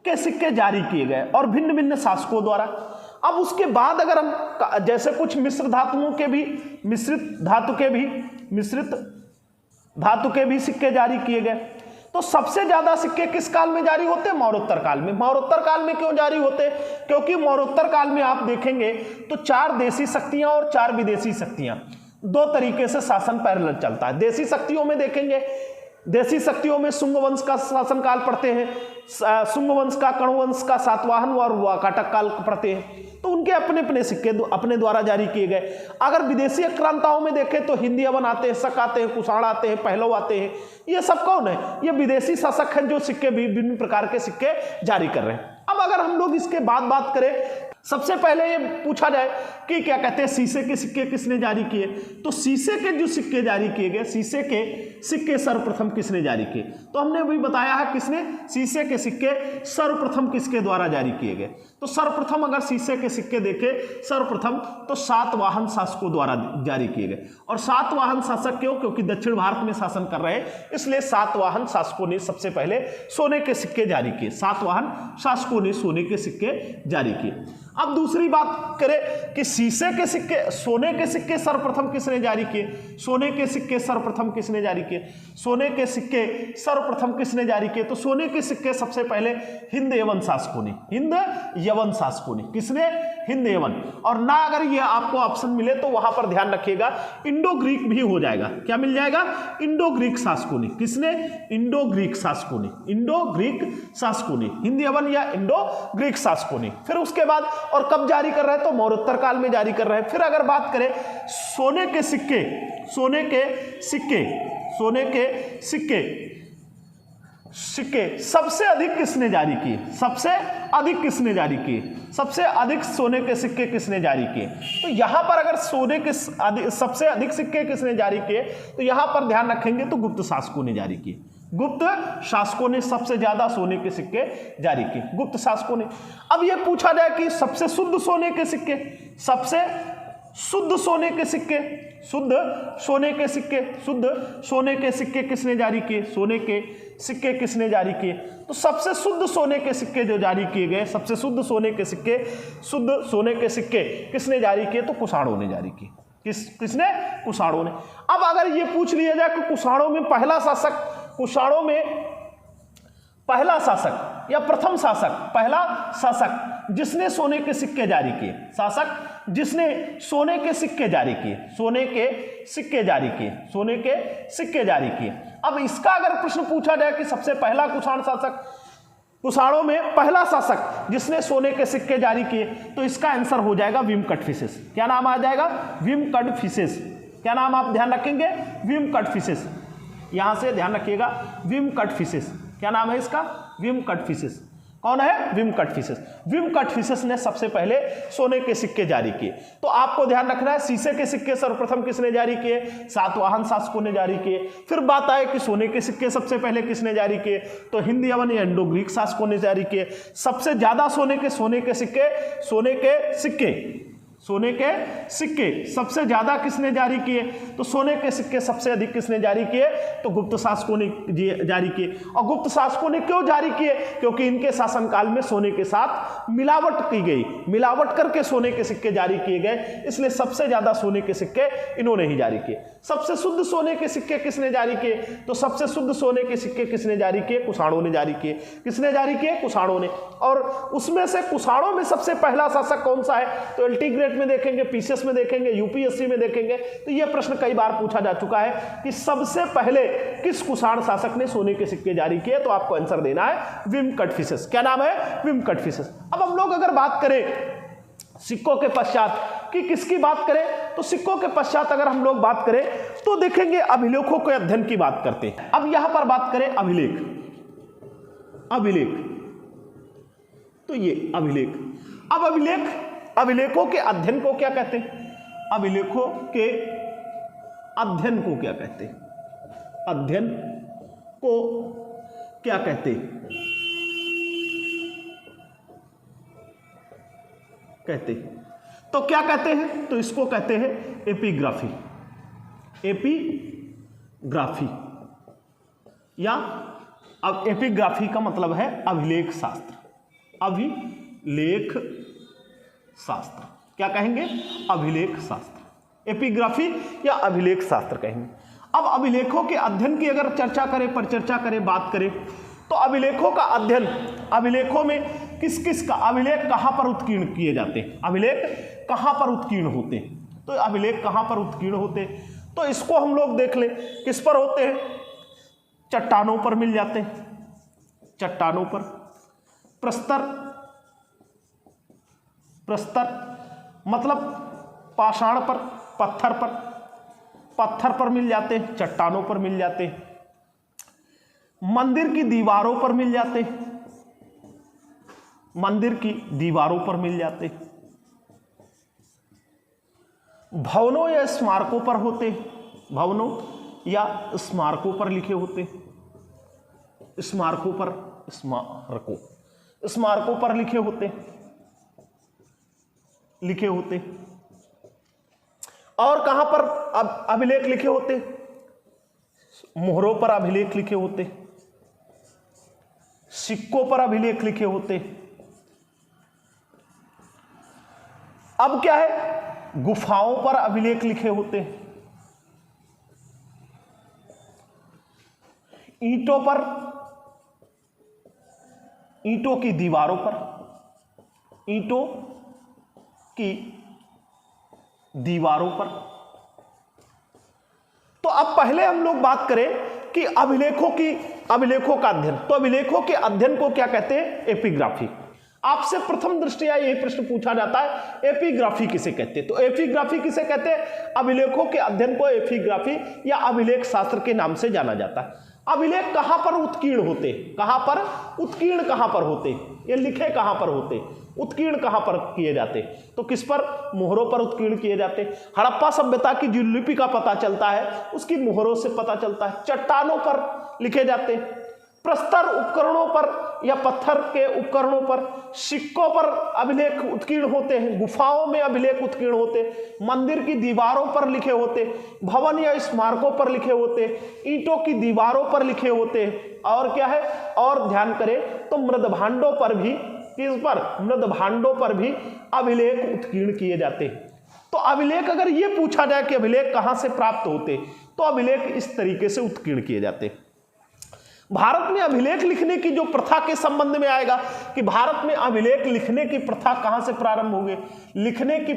के सिक्के जारी किए गए और भिन्न भिन्न शासकों द्वारा। अब उसके बाद अगर हम जैसे कुछ मिश्रित धातु के भी सिक्के जारी किए गए, तो सबसे ज्यादा सिक्के किस काल में जारी होते हैं, मौर्योत्तर काल में। मौर्योत्तर काल में क्यों जारी होते, क्योंकि मौर्योत्तर काल में आप देखेंगे तो 4 देशी शक्तियां और 4 विदेशी शक्तियां, 2 तरीके से शासन पैरेलल चलता है। देशी शक्तियों में देखेंगे, देशी शक्तियों में शुंग वंश का शासनकाल पढ़ते हैं, शुंग वंश का, कण्व वंश का सातवाहन और वाकाटक काल पढ़ते हैं, तो उनके अपने अपने सिक्के अपने द्वारा जारी किए गए। अगर विदेशी आक्रांताओं में देखें तो हिंदी अवन आते हैं, शक आते हैं, कुषाण आते हैं, पहलव आते हैं। ये सब कौन है, ये विदेशी शासक हैं जो सिक्के भी विभिन्न प्रकार के सिक्के जारी कर रहे हैं। अब अगर हम लोग इसके बाद बात करें, सबसे पहले ये पूछा जाए कि क्या कहते हैं शीशे के सिक्के किसने जारी किए, तो शीशे के जो सिक्के जारी किए गए, शीशे के सिक्के सर्वप्रथम किसने जारी किए, तो हमने अभी बताया है किसने, शीशे के सिक्के सर्वप्रथम किसके द्वारा जारी किए गए। तो सर्वप्रथम अगर शीशे के सिक्के देखें सर्वप्रथम तो सातवाहन शासकों द्वारा जारी किए गए। और सातवाहन शासक क्यों, क्योंकि दक्षिण भारत में शासन कर रहे हैं, इसलिए सातवाहन शासकों ने सबसे पहले सोने के सिक्के जारी किए, सातवाहन शासकों ने सोने के सिक्के जारी किए। अब दूसरी बात करें कि शीशे के सिक्के, सोने के सिक्के सर्वप्रथम किसने जारी किए, सोने के सिक्के सर्वप्रथम किसने जारी किए, सोने के सिक्के सर्वप्रथम किसने जारी किए, तो सोने के सिक्के सबसे पहले हिंद यवन शासकों ने, हिंद यवन शासकों ने, किसने, हिंद यवन। और ना अगर ये आपको ऑप्शन मिले तो वहां पर ध्यान रखिएगा इंडो ग्रीक भी हो जाएगा, क्या मिल जाएगा, इंडो ग्रीक शासकों ने, किसने, इंडो ग्रीक शासकों ने, इंडो ग्रीक शासकों ने, हिंद यवन या इंडो ग्रीक शासकों ने। फिर उसके बाद और कब जारी कर रहे हैं, तो मौर्योत्तर काल में जारी कर रहे हैं। फिर अगर बात करें सोने के सिक्के, सोने के सिक्के, सोने के सिक्के, सिक्के सबसे अधिक किसने जारी किए? सबसे अधिक किसने जारी किए? सबसे अधिक सोने के सिक्के किसने जारी किए? तो यहां पर अगर सोने के सबसे अधिक सिक्के किसने जारी किए तो यहां पर ध्यान रखेंगे तो गुप्त शासकों ने जारी किए। गुप्त शासकों ने सबसे ज्यादा सोने के सिक्के जारी किए, गुप्त शासकों ने। अब यह पूछा जाए कि सबसे शुद्ध सोने के सिक्के, सबसे शुद्ध सोने के सिक्के, शुद्ध सोने के सिक्के, शुद्ध सोने के सिक्के किसने जारी किए? सोने के सिक्के किसने जारी किए? तो सबसे शुद्ध सोने के सिक्के जो जारी किए गए, सबसे शुद्ध सोने के सिक्के, शुद्ध सोने के सिक्के किसने जारी किए? तो कुषाणों ने जारी किए। किसने? कुषाणों ने। अब अगर ये पूछ लिया जाए कि कुषाणों में पहला शासक, कुषाणों में पहला शासक या प्रथम शासक, पहला शासक जिसने सोने के सिक्के जारी किए, शासक जिसने सोने के सिक्के जारी किए, सोने के सिक्के जारी किए, सोने के सिक्के जारी किए। अब इसका अगर प्रश्न पूछा जाए कि सबसे पहला कुषाण शासक, कुषाणों में पहला शासक जिसने सोने के सिक्के जारी किए, तो इसका आंसर हो जाएगा विम कटफिसेस। क्या नाम आ जाएगा? विम कटफिसेस। क्या नाम आप ध्यान रखेंगे? विम कटफिसेस। यहां से ध्यान रखिएगा, विम कटफिसेस। क्या नाम है इसका? विम कटफिसेस। कौन है? विम कटफिसेस। विम कटफिसेस ने सबसे पहले सोने के सिक्के जारी किए। तो आपको ध्यान रखना है, शीशे के सिक्के सर्वप्रथम किसने जारी किए? सातवाहन शासकों ने जारी किए। फिर बात आए कि सोने के सिक्के सबसे पहले किसने जारी किए? तो हिंद यवन या इंडो ग्रीक शासकों ने जारी किए। सबसे ज्यादा सोने के सिक्के सबसे ज्यादा किसने जारी किए? तो सोने के सिक्के सबसे अधिक किसने जारी किए? तो गुप्त शासकों ने जारी किए। और गुप्त शासकों ने क्यों जारी किए? क्योंकि इनके शासनकाल में सोने के साथ मिलावट की गई, मिलावट करके सोने के सिक्के जारी किए गए, इसलिए सबसे ज्यादा सोने के सिक्के इन्होंने ही जारी किए। सबसे शुद्ध सोने के सिक्के किसने जारी किए? तो सबसे शुद्ध सोने के सिक्के किसने जारी किए? कुषाणों ने जारी किए। किसने जारी किए? कुषाणों ने। और उसमें से कुषाणों में सबसे पहला शासक कौन सा है? तो एलटी ग्रेड में देखेंगे, पीसीएस में देखेंगे, यूपीएससी में देखेंगे, तो यह प्रश्न कई बार पूछा जा चुका है कि सबसे पहले किस कुषाण शासक ने सोने के सिक्के जारी किए? तो आपको आंसर देना है विम कटफिसेस। क्या नाम है? विम कटफिसेस। अब हम लोग अगर बात करें सिक्कों के पश्चात कि किसकी बात करें, तो सिक्कों के पश्चात अगर हम लोग बात करें तो देखेंगे अभिलेखों के अध्ययन की बात करते हैं। अब यहां पर बात करें अभिलेख, तो ये अभिलेख। अब अभिलेखों के अध्ययन को क्या कहते हैं? अभिलेखों के अध्ययन को क्या कहते हैं? अध्ययन को क्या कहते हैं? तो क्या कहते हैं? तो इसको कहते हैं एपिग्राफी। एपिग्राफी या अब एपिग्राफी का मतलब है अभिलेख शास्त्र। अभिलेख शास्त्र क्या कहेंगे? अभिलेख शास्त्र। एपिग्राफी या अभिलेख शास्त्र कहेंगे। अब अभिलेखों के अध्ययन की अगर चर्चा करें, परिचर्चा करें, बात करें, तो अभिलेखों का अध्ययन, अभिलेखों में किस किस का अभिलेख कहां पर उत्कीर्ण किए जाते हैं? अभिलेख कहां पर उत्कीर्ण होते हैं? तो अभिलेख कहां पर उत्कीर्ण होते हैं? तो इसको हम लोग देख लें, किस पर होते हैं? चट्टानों पर मिल जाते हैं, चट्टानों पर। प्रस्तर मतलब पाषाण पर, पत्थर पर मिल जाते हैं, चट्टानों पर मिल जाते हैं। मंदिर की दीवारों पर मिल जाते हैं, मंदिर की दीवारों पर मिल जाते हैं। भवनों या स्मारकों पर होते हैं, भवनों या स्मारकों पर लिखे होते हैं, स्मारकों पर लिखे होते हैं। और कहां पर अभिलेख लिखे होते हैं? मोहरों पर अभिलेख लिखे होते हैं, सिक्कों पर अभिलेख लिखे होते हैं। अब क्या है? गुफाओं पर अभिलेख लिखे होते हैं, ईंटों पर, ईंटों की दीवारों पर, ईंटों की दीवारों पर। तो अब पहले हम लोग बात करें कि अभिलेखों का अध्ययन, तो अभिलेखों के अध्ययन को क्या कहते हैं? एपिग्राफी। आपसे प्रथम दृष्टया यही प्रश्न पूछा जाता है, एपिग्राफी किसे कहते हैं? तो एपिग्राफी किसे कहते हैं? अभिलेखों के अध्ययन को एपिग्राफी या अभिलेख शास्त्र के नाम से जाना जाता है। अभिलेख कहां पर उत्कीर्ण होते, कहां पर उत्कीर्ण, कहां पर होते, ये लिखे कहां पर होते, उत्कीर्ण कहां पर किए जाते, तो किस पर, मोहरों पर उत्कीर्ण किए जाते। हड़प्पा सभ्यता की जो लिपि का पता चलता है उसकी मोहरों से पता चलता है। चट्टानों पर लिखे जाते, प्रस्तर उपकरणों पर या पत्थर के उपकरणों पर, सिक्कों पर अभिलेख उत्कीर्ण होते हैं, गुफाओं में अभिलेख उत्कीर्ण होते, मंदिर की दीवारों पर लिखे होते, भवन या स्मारकों पर लिखे होते, ईंटों की दीवारों पर लिखे होते हैं, और क्या है, और ध्यान करें तो मृदभांडों पर भी, किस पर, मृदभांडों पर भी अभिलेख उत्कीर्ण किए जाते हैं। तो अभिलेख, अगर ये पूछा जाए कि अभिलेख कहां से प्राप्त होते, तो अभिलेख इस तरीके से उत्कीर्ण किए जाते। भारत में अभिलेख लिखने की जो प्रथा के संबंध में आएगा कि भारत में अभिलेख लिखने की प्रथा कहां से प्रारंभ हो गई, लिखने की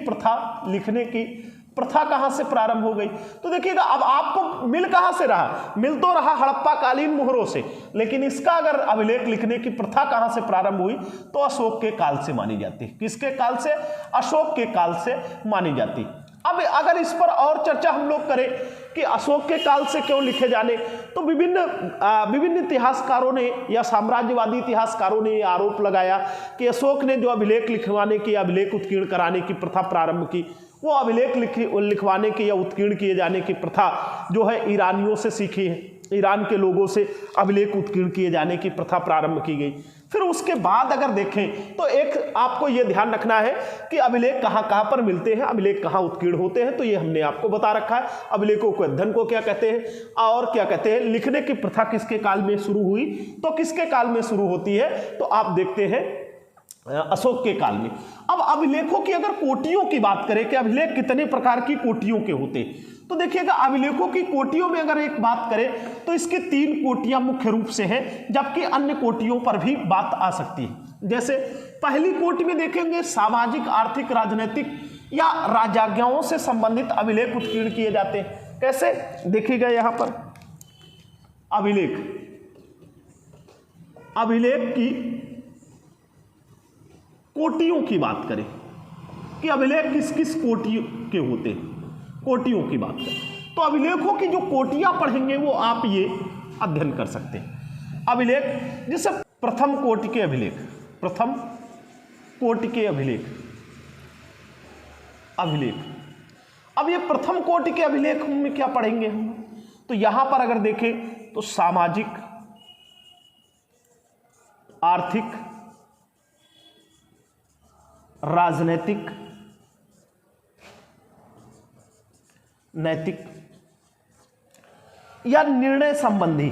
प्रथा कहां से प्रारंभ हो गई, तो देखिएगा अब आपको मिल कहां से रहा, मिल तो रहा हड़प्पा कालीन मोहरों से, लेकिन इसका अगर अभिलेख लिखने की प्रथा कहां से प्रारंभ हुई तो अशोक के काल से मानी जाती। किसके काल से, अशोक के काल से मानी जाती। अब अगर इस पर और चर्चा हम लोग करें कि अशोक के काल से क्यों लिखे जाने, तो विभिन्न इतिहासकारों ने या साम्राज्यवादी इतिहासकारों ने आरोप लगाया कि अशोक ने जो अभिलेख लिखवाने की, अभिलेख उत्कीर्ण कराने की प्रथा प्रारंभ की, वो अभिलेख लिखवाने की या उत्कीर्ण किए जाने की प्रथा जो है ईरानियों से सीखी है, ईरान के लोगों से अभिलेख उत्कीर्ण किए जाने की प्रथा प्रारंभ की गई। फिर उसके बाद अगर देखें तो एक आपको यह ध्यान रखना है कि अभिलेख कहां कहां पर मिलते हैं, अभिलेख कहां उत्कीर्ण होते हैं, तो ये हमने आपको बता रखा है। अभिलेखों को अध्ययन को क्या कहते हैं और क्या कहते हैं, लिखने की प्रथा किसके काल में शुरू हुई, तो किसके काल में शुरू होती है, तो आप देखते हैं अशोक के काल में। अब अभिलेखों की अगर कोटियों की बात करें कि अभिलेख कितने प्रकार की कोटियों के होते, तो देखिएगा अभिलेखों की कोटियों में अगर एक बात करें तो इसकी 3 कोटियां मुख्य रूप से हैं, जबकि अन्य कोटियों पर भी बात आ सकती है। जैसे पहली कोटि में देखेंगे सामाजिक, आर्थिक, राजनीतिक या राजज्ञाओं से संबंधित अभिलेख उत्कीर्ण किए जाते हैं। कैसे, देखिएगा यहां पर अभिलेख की कोटियों की बात करें कि अभिलेख किस किस कोटियों के होते हैं, कोटियों की बात करें तो अभिलेखों की जो कोटियां पढ़ेंगे वो आप ये अध्ययन कर सकते हैं। अभिलेख जैसे प्रथम कोटि के अभिलेख, प्रथम कोटि के अभिलेख, अब ये प्रथम कोटि के अभिलेख में क्या पढ़ेंगे हम, तो यहां पर अगर देखें तो सामाजिक, आर्थिक, राजनैतिक, नैतिक या निर्णय संबंधी,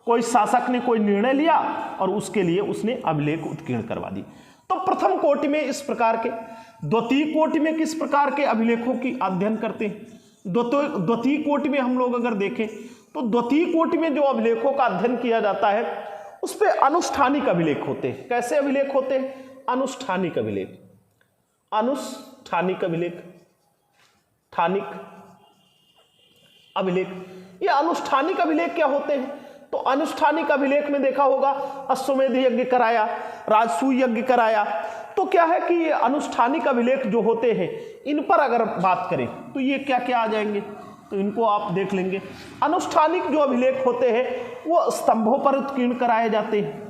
कोई शासक ने कोई निर्णय लिया और उसके लिए उसने अभिलेख उत्कीर्ण करवा दी। तो प्रथम कोटि में इस प्रकार के, द्वितीय कोटि में किस प्रकार के अभिलेखों की अध्ययन करते हैं। द्वितीय कोटि में हम लोग अगर देखें तो द्वितीय कोटि में जो अभिलेखों का अध्ययन किया जाता है उस पर अनुष्ठानिक अभिलेख होते हैं। कैसे अभिलेख होते हैं, अनुष्ठानिक अभिलेख, अनुष्ठानिक अभिलेख, ठानिक अभिलेख। ये अनुष्ठानिक अभिलेख क्या होते हैं, तो अनुष्ठानिक अभिलेख में देखा होगा अश्वमेध यज्ञ कराया, राजसूय यज्ञ कराया, तो क्या है कि ये अनुष्ठानिक अभिलेख जो होते हैं इन पर अगर बात करें तो ये क्या क्या आ जाएंगे, तो इनको आप देख लेंगे। अनुष्ठानिक जो अभिलेख होते हैं वो स्तंभों पर उत्कीर्ण कराए जाते हैं,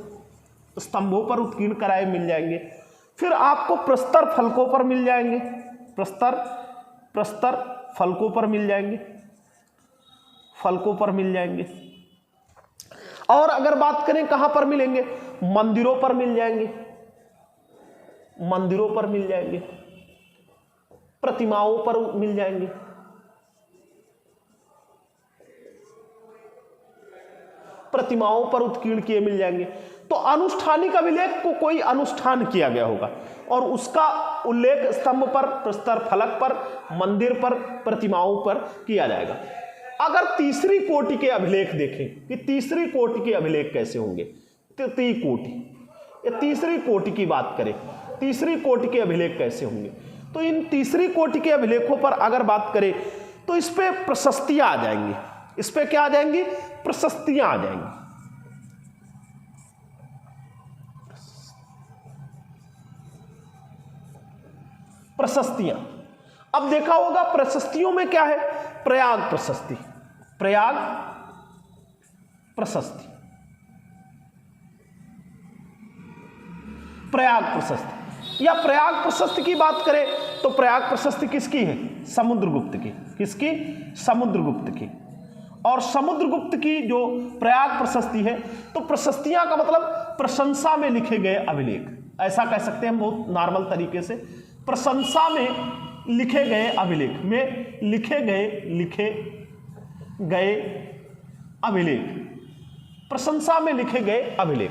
स्तंभों पर उत्कीर्ण कराए मिल जाएंगे। फिर आपको प्रस्तर फलकों पर मिल जाएंगे, प्रस्तर फलकों पर मिल जाएंगे, फलकों पर मिल जाएंगे। और अगर बात करें कहां पर मिलेंगे, मंदिरों पर मिल जाएंगे, मंदिरों पर मिल जाएंगे, प्रतिमाओं पर मिल जाएंगे, प्रतिमाओं पर उत्कीर्ण किए मिल जाएंगे। तो अनुष्ठानिक अभिलेख को कोई अनुष्ठान किया गया होगा और उसका उल्लेख स्तंभ पर, प्रस्तर फलक पर, मंदिर पर, प्रतिमाओं पर किया जाएगा। अगर तीसरी कोटि के अभिलेख देखें कि तीसरी कोटि के अभिलेख कैसे होंगे, तृतीय कोटि या तीसरी कोटि की बात करें, तीसरी कोटि के अभिलेख कैसे होंगे, तो इन तीसरी कोटि के अभिलेखों पर अगर बात करें तो इस पे प्रशस्तियां आ जाएंगी। इस पे क्या आ जाएंगी, प्रशस्तियां आ जाएंगी। प्रशस्तियां, अब देखा होगा प्रशस्तियों में क्या है, प्रयाग प्रशस्ति, प्रयाग प्रशस्ति, प्रयाग प्रशस्ति। या प्रयाग प्रशस्ति की बात करें तो प्रयाग प्रशस्ति किसकी है? समुद्रगुप्त की। किसकी? समुद्रगुप्त की। और समुद्रगुप्त की जो प्रयाग प्रशस्ति है, तो प्रशस्तियां का मतलब प्रशंसा में लिखे गए अभिलेख, ऐसा कह सकते हैं बहुत नॉर्मल तरीके से। प्रशंसा में लिखे गए अभिलेख में लिखे गए अभिलेख, प्रशंसा में लिखे गए अभिलेख।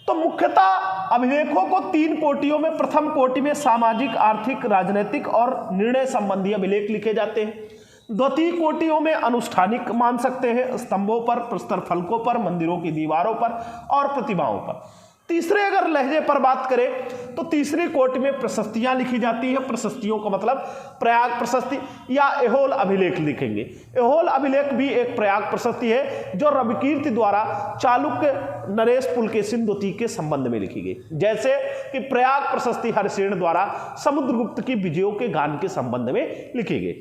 तो मुख्यतः अभिलेखों को 3 कोटियों में, प्रथम कोटि में सामाजिक, आर्थिक, राजनीतिक और निर्णय संबंधी अभिलेख लिखे जाते हैं। द्वितीय कोटियों में अनुष्ठानिक मान सकते हैं, स्तंभों पर, प्रस्तर फलकों पर, मंदिरों की दीवारों पर और प्रतिमाओं पर। तीसरे अगर लहजे पर बात करें तो तीसरी कोटि में प्रशस्तियां लिखी जाती है। प्रशस्तियों का मतलब प्रयाग प्रशस्ति या एहोल अभिलेख लिखेंगे। एहोल अभिलेख भी एक प्रयाग प्रशस्ति है जो रविकीर्ति द्वारा चालुक्य नरेश पुलकेशिन द्वितीय के संबंध में लिखी गई। जैसे कि प्रयाग प्रशस्ति हरिसेन द्वारा समुद्रगुप्त की विजयों के गान के संबंध में लिखी गई।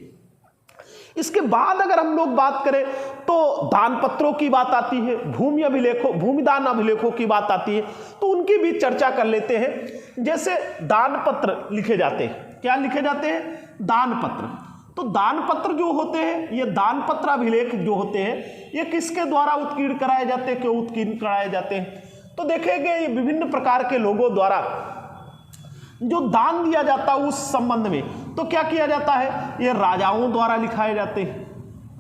इसके बाद अगर हम लोग बात करें तो दान पत्रों की बात आती है, भूमि अभिलेखों, भूमिदान अभिलेखों की बात आती है, तो उनकी भी चर्चा कर लेते हैं। जैसे दान पत्र लिखे जाते हैं। क्या लिखे जाते हैं? दान पत्र। तो दान पत्र जो होते हैं, ये दान पत्र अभिलेख जो होते हैं, ये किसके द्वारा उत्कीर्ण कराए जाते हैं? क्यों उत्कीर्ण कराए जाते हैं? तो देखेंगे ये विभिन्न प्रकार के लोगों द्वारा जो दान दिया जाता है उस संबंध में, तो क्या किया जाता है? ये राजाओं द्वारा लिखाए जाते हैं,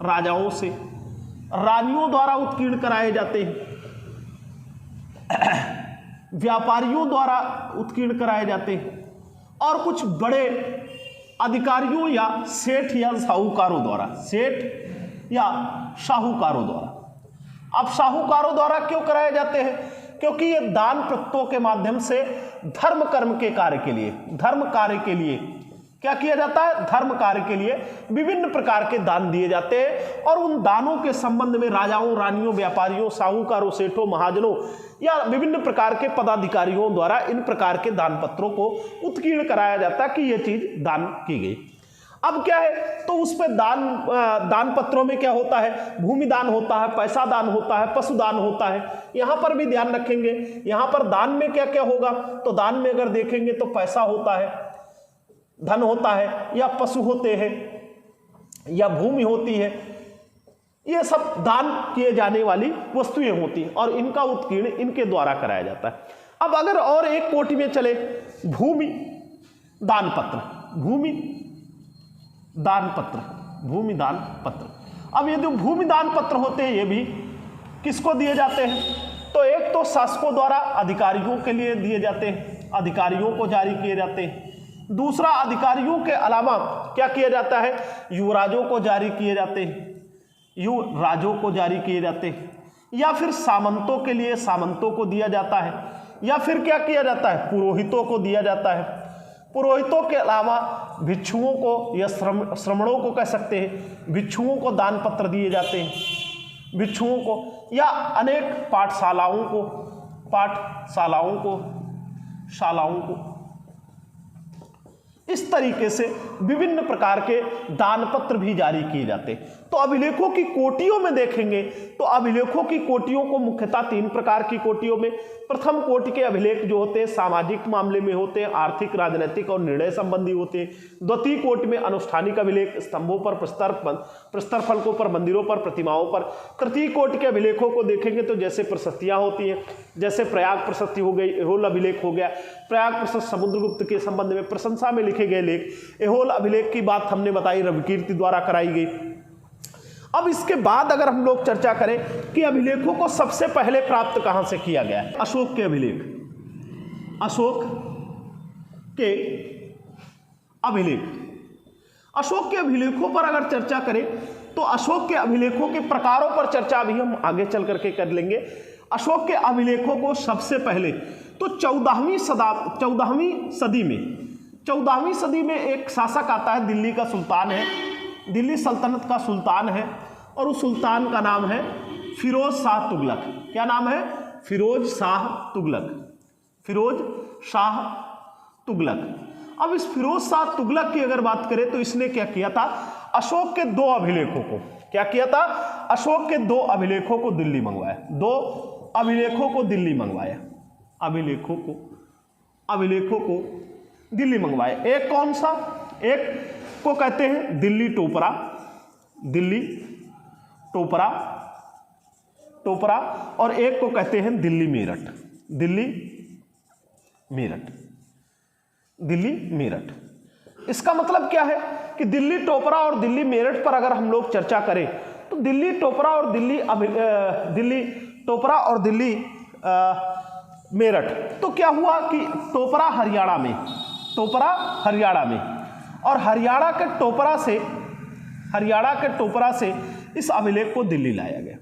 राजाओं से, रानियों द्वारा उत्कीर्ण कराए जाते हैं, व्यापारियों द्वारा उत्कीर्ण कराए जाते हैं, और कुछ बड़े अधिकारियों या सेठ या साहूकारों द्वारा, सेठ या साहूकारों द्वारा। अब साहूकारों द्वारा क्यों कराए जाते हैं? क्योंकि ये दान पत्रों के माध्यम से धर्म कर्म के कार्य के लिए, धर्म कार्य के लिए क्या किया जाता है? धर्म कार्य के लिए विभिन्न प्रकार के दान दिए जाते हैं, और उन दानों के संबंध में राजाओं, रानियों, व्यापारियों, साहूकारों, सेठों, महाजनों या विभिन्न प्रकार के पदाधिकारियों द्वारा इन प्रकार के दान पत्रों को उत्कीर्ण कराया जाता है कि यह चीज दान की गई। अब क्या है? तो उस पे दान पत्रों में क्या होता है? भूमि दान होता है, पैसा दान होता है, पशु दान होता है। यहां पर भी ध्यान रखेंगे, यहां पर दान में क्या क्या होगा? तो दान में अगर देखेंगे तो पैसा होता है, धन होता है, या पशु होते हैं, या भूमि होती है। ये सब दान किए जाने वाली वस्तुएं होती हैं और इनका उत्कीर्ण इनके द्वारा कराया जाता है। अब अगर और एक कोटि में चले, भूमि दान पत्र, भूमि दान पत्र, भूमि दान पत्र। अब ये जो भूमि दान पत्र होते हैं ये भी किसको दिए जाते हैं? तो एक तो शासकों द्वारा अधिकारियों के लिए दिए जाते हैं, अधिकारियों को जारी किए जाते हैं। दूसरा, अधिकारियों के अलावा क्या किया जाता है? युवराजों को जारी किए जाते हैं, युवराजों को जारी किए जाते हैं। या फिर सामंतों के लिए सामंतों को दिया जाता है। या फिर क्या किया जाता है? पुरोहितों को दिया जाता है। पुरोहितों के अलावा भिक्षुओं को या श्रमणों को कह सकते हैं, भिक्षुओं को दान पत्र दिए जाते हैं, भिक्षुओं को, या अनेक पाठशालाओं को इस तरीके से विभिन्न प्रकार के दान पत्र भी जारी किए जाते हैं। तो अभिलेखों की कोटियों में देखेंगे तो अभिलेखों की कोटियों को मुख्यतः 3 प्रकार की कोटियों में, प्रथम कोटि के अभिलेख जो होते हैं सामाजिक मामले में होते हैं, आर्थिक, राजनीतिक और निर्णय संबंधी होते हैं। द्वितीय कोटि में अनुष्ठानिक अभिलेख, स्तंभों पर, प्रस्तर फलकों पर, मंदिरों पर, प्रतिमाओं पर। तृतीय कोटि के अभिलेखों को देखेंगे तो जैसे प्रशस्तियां होती हैं, जैसे प्रयाग प्रशस्ति हो गई, एहोल अभिलेख हो गया। प्रयाग प्रशस्ति समुद्रगुप्त के संबंध में प्रशंसा में लिखे गए लेख। एहोल अभिलेख की बात हमने बताई, रविकीर्ति द्वारा कराई गई। अब इसके बाद अगर हम लोग चर्चा करें कि अभिलेखों को सबसे पहले प्राप्त कहां से किया गया है? अशोक के अभिलेख, अशोक के अभिलेख। अशोक के अभिलेखों पर अगर चर्चा करें तो अशोक के अभिलेखों के प्रकारों पर चर्चा भी हम आगे चल करके कर लेंगे। अशोक के अभिलेखों को सबसे पहले तो 14वीं सदी में एक शासक आता है, दिल्ली का सुल्तान है, दिल्ली सल्तनत का सुल्तान है, और उस सुल्तान का नाम है फिरोज शाह तुगलक। क्या नाम है? फिरोज शाह तुगलक, फिरोज शाह तुगलक। अब इस फिरोज शाह तुगलक की अगर बात करें तो इसने क्या किया था? अशोक के 2 अभिलेखों को, क्या किया था, अशोक के 2 अभिलेखों को दिल्ली मंगवाया, 2 अभिलेखों को दिल्ली मंगवाया, अभिलेखों को दिल्ली मंगवाया। एक कौन सा, एक को कहते हैं दिल्ली टोपरा, दिल्ली टोपरा, और एक को कहते हैं दिल्ली मेरठ, दिल्ली मेरठ। इसका मतलब क्या है कि दिल्ली टोपरा और दिल्ली मेरठ पर अगर हम लोग चर्चा करें तो दिल्ली टोपरा और दिल्ली मेरठ, तो क्या हुआ कि टोपरा हरियाणा में, और हरियाणा के टोपरा से इस अभिलेख को दिल्ली लाया गया,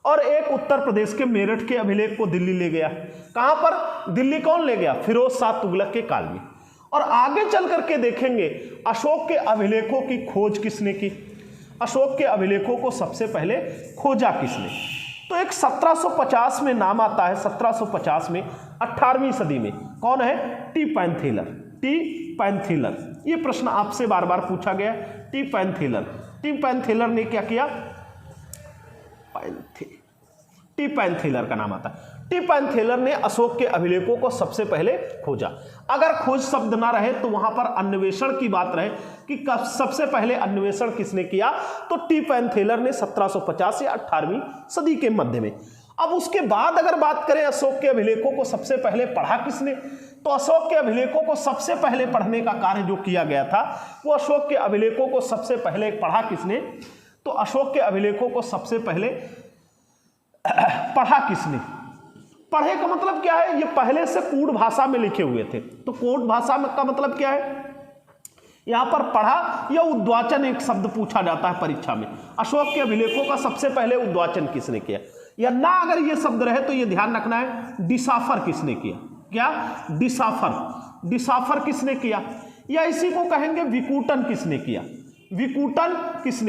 और एक उत्तर प्रदेश के मेरठ के अभिलेख को दिल्ली ले गया। कहां पर दिल्ली कौन ले गया, फिरोज शाह तुगलक के काल में। और आगे चल करके देखेंगे अशोक के अभिलेखों की खोज किसने की, अशोक के अभिलेखों को सबसे पहले खोजा किसने, तो एक 1750 में नाम आता है, 1750 में 18वीं सदी में, कौन है, टी पैंथेलर। ये प्रश्न आपसे बार बार पूछा गया, टी पैंथेलर ने क्या किया, टी पैंथेलर का नाम आता है। टी पैंथेलर ने अशोक के अभिलेखों को सबसे पहले खोजा। अगर खोज शब्द ना रहे तो वहां पर अन्वेषण की बात रहे कि सबसे पहले अन्वेषण किसने किया, तो टी पैंथेलर ने 1750 या 18वीं सदी के मध्य में। अब उसके बाद अगर बात करें अशोक के अभिलेखों को सबसे पहले पढ़ा किसने, तो अशोक के अभिलेखों को सबसे पहले पढ़ने का कार्य जो किया गया था वो अशोक के अभिलेखों को सबसे पहले पढ़ा किसने, तो अशोक के अभिलेखों को सबसे पहले पढ़ा किसने, पढ़े का मतलब क्या है, ये पहले से कूट भाषा में लिखे हुए थे, तो कूट भाषा में का मतलब क्या है, यहां पर पढ़ा या उद्वाचन एक शब्द पूछा जाता है परीक्षा में। अशोक के अभिलेखों का सबसे पहले उद्वाचन किसने किया, या ना अगर ये शब्द रहे तो ये ध्यान रखना है डिसाफर किसने किया, क्या, डिसाफर किसने किया, या इसी को कहेंगे विकूटन किसने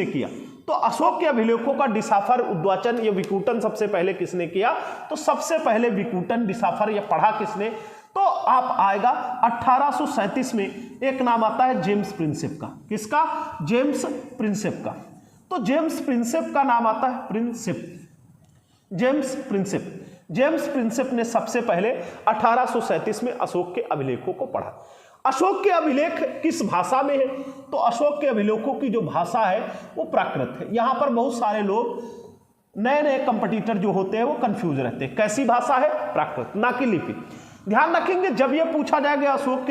किया, तो अशोक के अभिलेखों का डिसाफर, उद्वाचन या विकूटन सबसे पहले किसने किया, तो सबसे पहले विकूटन, डिसाफर या पढ़ा किसने, तो आप आएगा 1837 में एक नाम आता है जेम्स प्रिंसेप का, किसका, जेम्स प्रिंसेप का, तो जेम्स प्रिंसेप का नाम आता है जेम्स प्रिंसेप ने सबसे पहले 1837 में अशोक के अभिलेखों को पढ़ा। अशोक के अभिलेख किस भाषा में है, तो अशोक के अभिलेखों की जो भाषा है वो प्राकृत है। यहां पर बहुत सारे लोग, नए कंपटीटर जो होते हैं वो कंफ्यूज रहते हैं, कैसी भाषा है, प्राकृत, ना कि लिपि। ध्यान रखेंगे जब ये पूछा जाएगा अशोक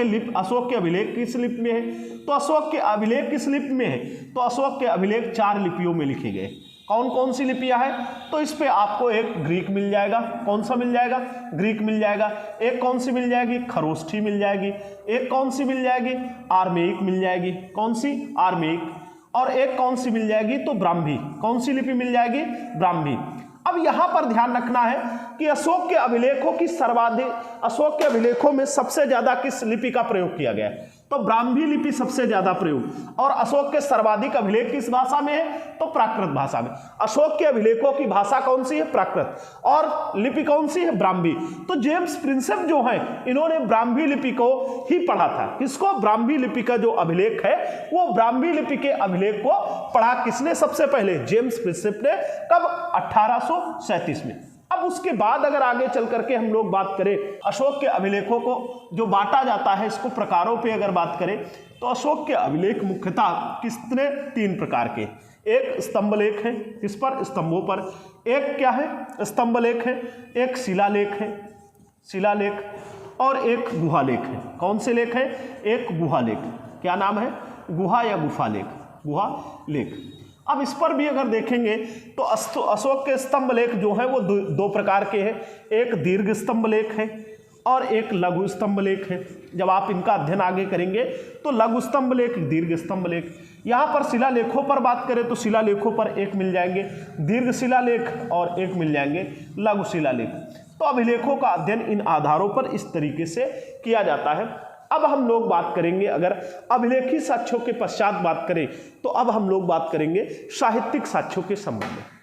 के अभिलेख किस लिपि में है, तो अशोक के अभिलेख किस लिपि में है, तो अशोक के अभिलेख 4 लिपियों में लिखे गए। कौन कौन सी लिपियां हैं, तो इस पे आपको एक ग्रीक मिल जाएगा, कौन सा मिल जाएगा, ग्रीक मिल जाएगा, एक कौन सी मिल जाएगी, खरोष्ठी मिल जाएगी, एक कौन सी मिल जाएगी, आर्मेयिक मिल जाएगी, कौन सी, आर्मेयिक, और एक कौन सी मिल जाएगी, तो ब्राह्मी, कौन सी लिपि मिल जाएगी, ब्राह्मी। अब यहां पर ध्यान रखना है कि अशोक के अभिलेखों में सबसे ज्यादा किस लिपि का प्रयोग किया गया है, तो ब्राह्मी लिपि सबसे ज्यादा प्रयोग, और अशोक के सर्वाधिक अभिलेख किस भाषा में है, तो प्राकृत भाषा में। अशोक के अभिलेखों की भाषा कौन सी है, प्राकृत, और लिपि कौन सी है, ब्राह्मी। तो जेम्स प्रिंसेप जो है इन्होंने ब्राह्मी लिपि को ही पढ़ा था, किसको, ब्राह्मी लिपि का जो अभिलेख है वो ब्राह्मी लिपि के अभिलेख को पढ़ा किसने सबसे पहले, जेम्स प्रिंसेप ने, कब, 1837 में। अब उसके बाद अगर आगे चल करके हम लोग बात करें अशोक के अभिलेखों को जो बांटा जाता है, इसको प्रकारों पे अगर बात करें तो अशोक के अभिलेख मुख्यतः कितने, 3 प्रकार के। एक स्तंभ लेख है, किस पर, स्तंभों पर, एक क्या है, स्तंभ लेख है, एक शिलालेख है, शिलालेख, और एक गुहा लेख है। कौन से लेख है, एक गुहा लेख, क्या नाम है, गुहा या गुफा लेख, गुहा लेख। अब इस पर भी अगर देखेंगे तो अशोक के स्तंभ लेख जो है वो 2 प्रकार के हैं, एक दीर्घ स्तंभ लेख है और एक लघु स्तंभ लेख है। जब आप इनका अध्ययन आगे करेंगे तो लघु स्तंभ लेख, दीर्घ स्तंभ लेख। यहाँ पर शिलालेखों पर बात करें तो शिलालेखों पर एक मिल जाएंगे दीर्घ शिलालेख और एक मिल जाएंगे लघु शिलालेख। तो अभिलेखों का अध्ययन इन आधारों पर इस तरीके से किया जाता है। अब हम लोग बात करेंगे, अगर अभिलेखी साक्ष्यों के पश्चात बात करें तो अब हम लोग बात करेंगे साहित्यिक साक्ष्यों के संबंध में।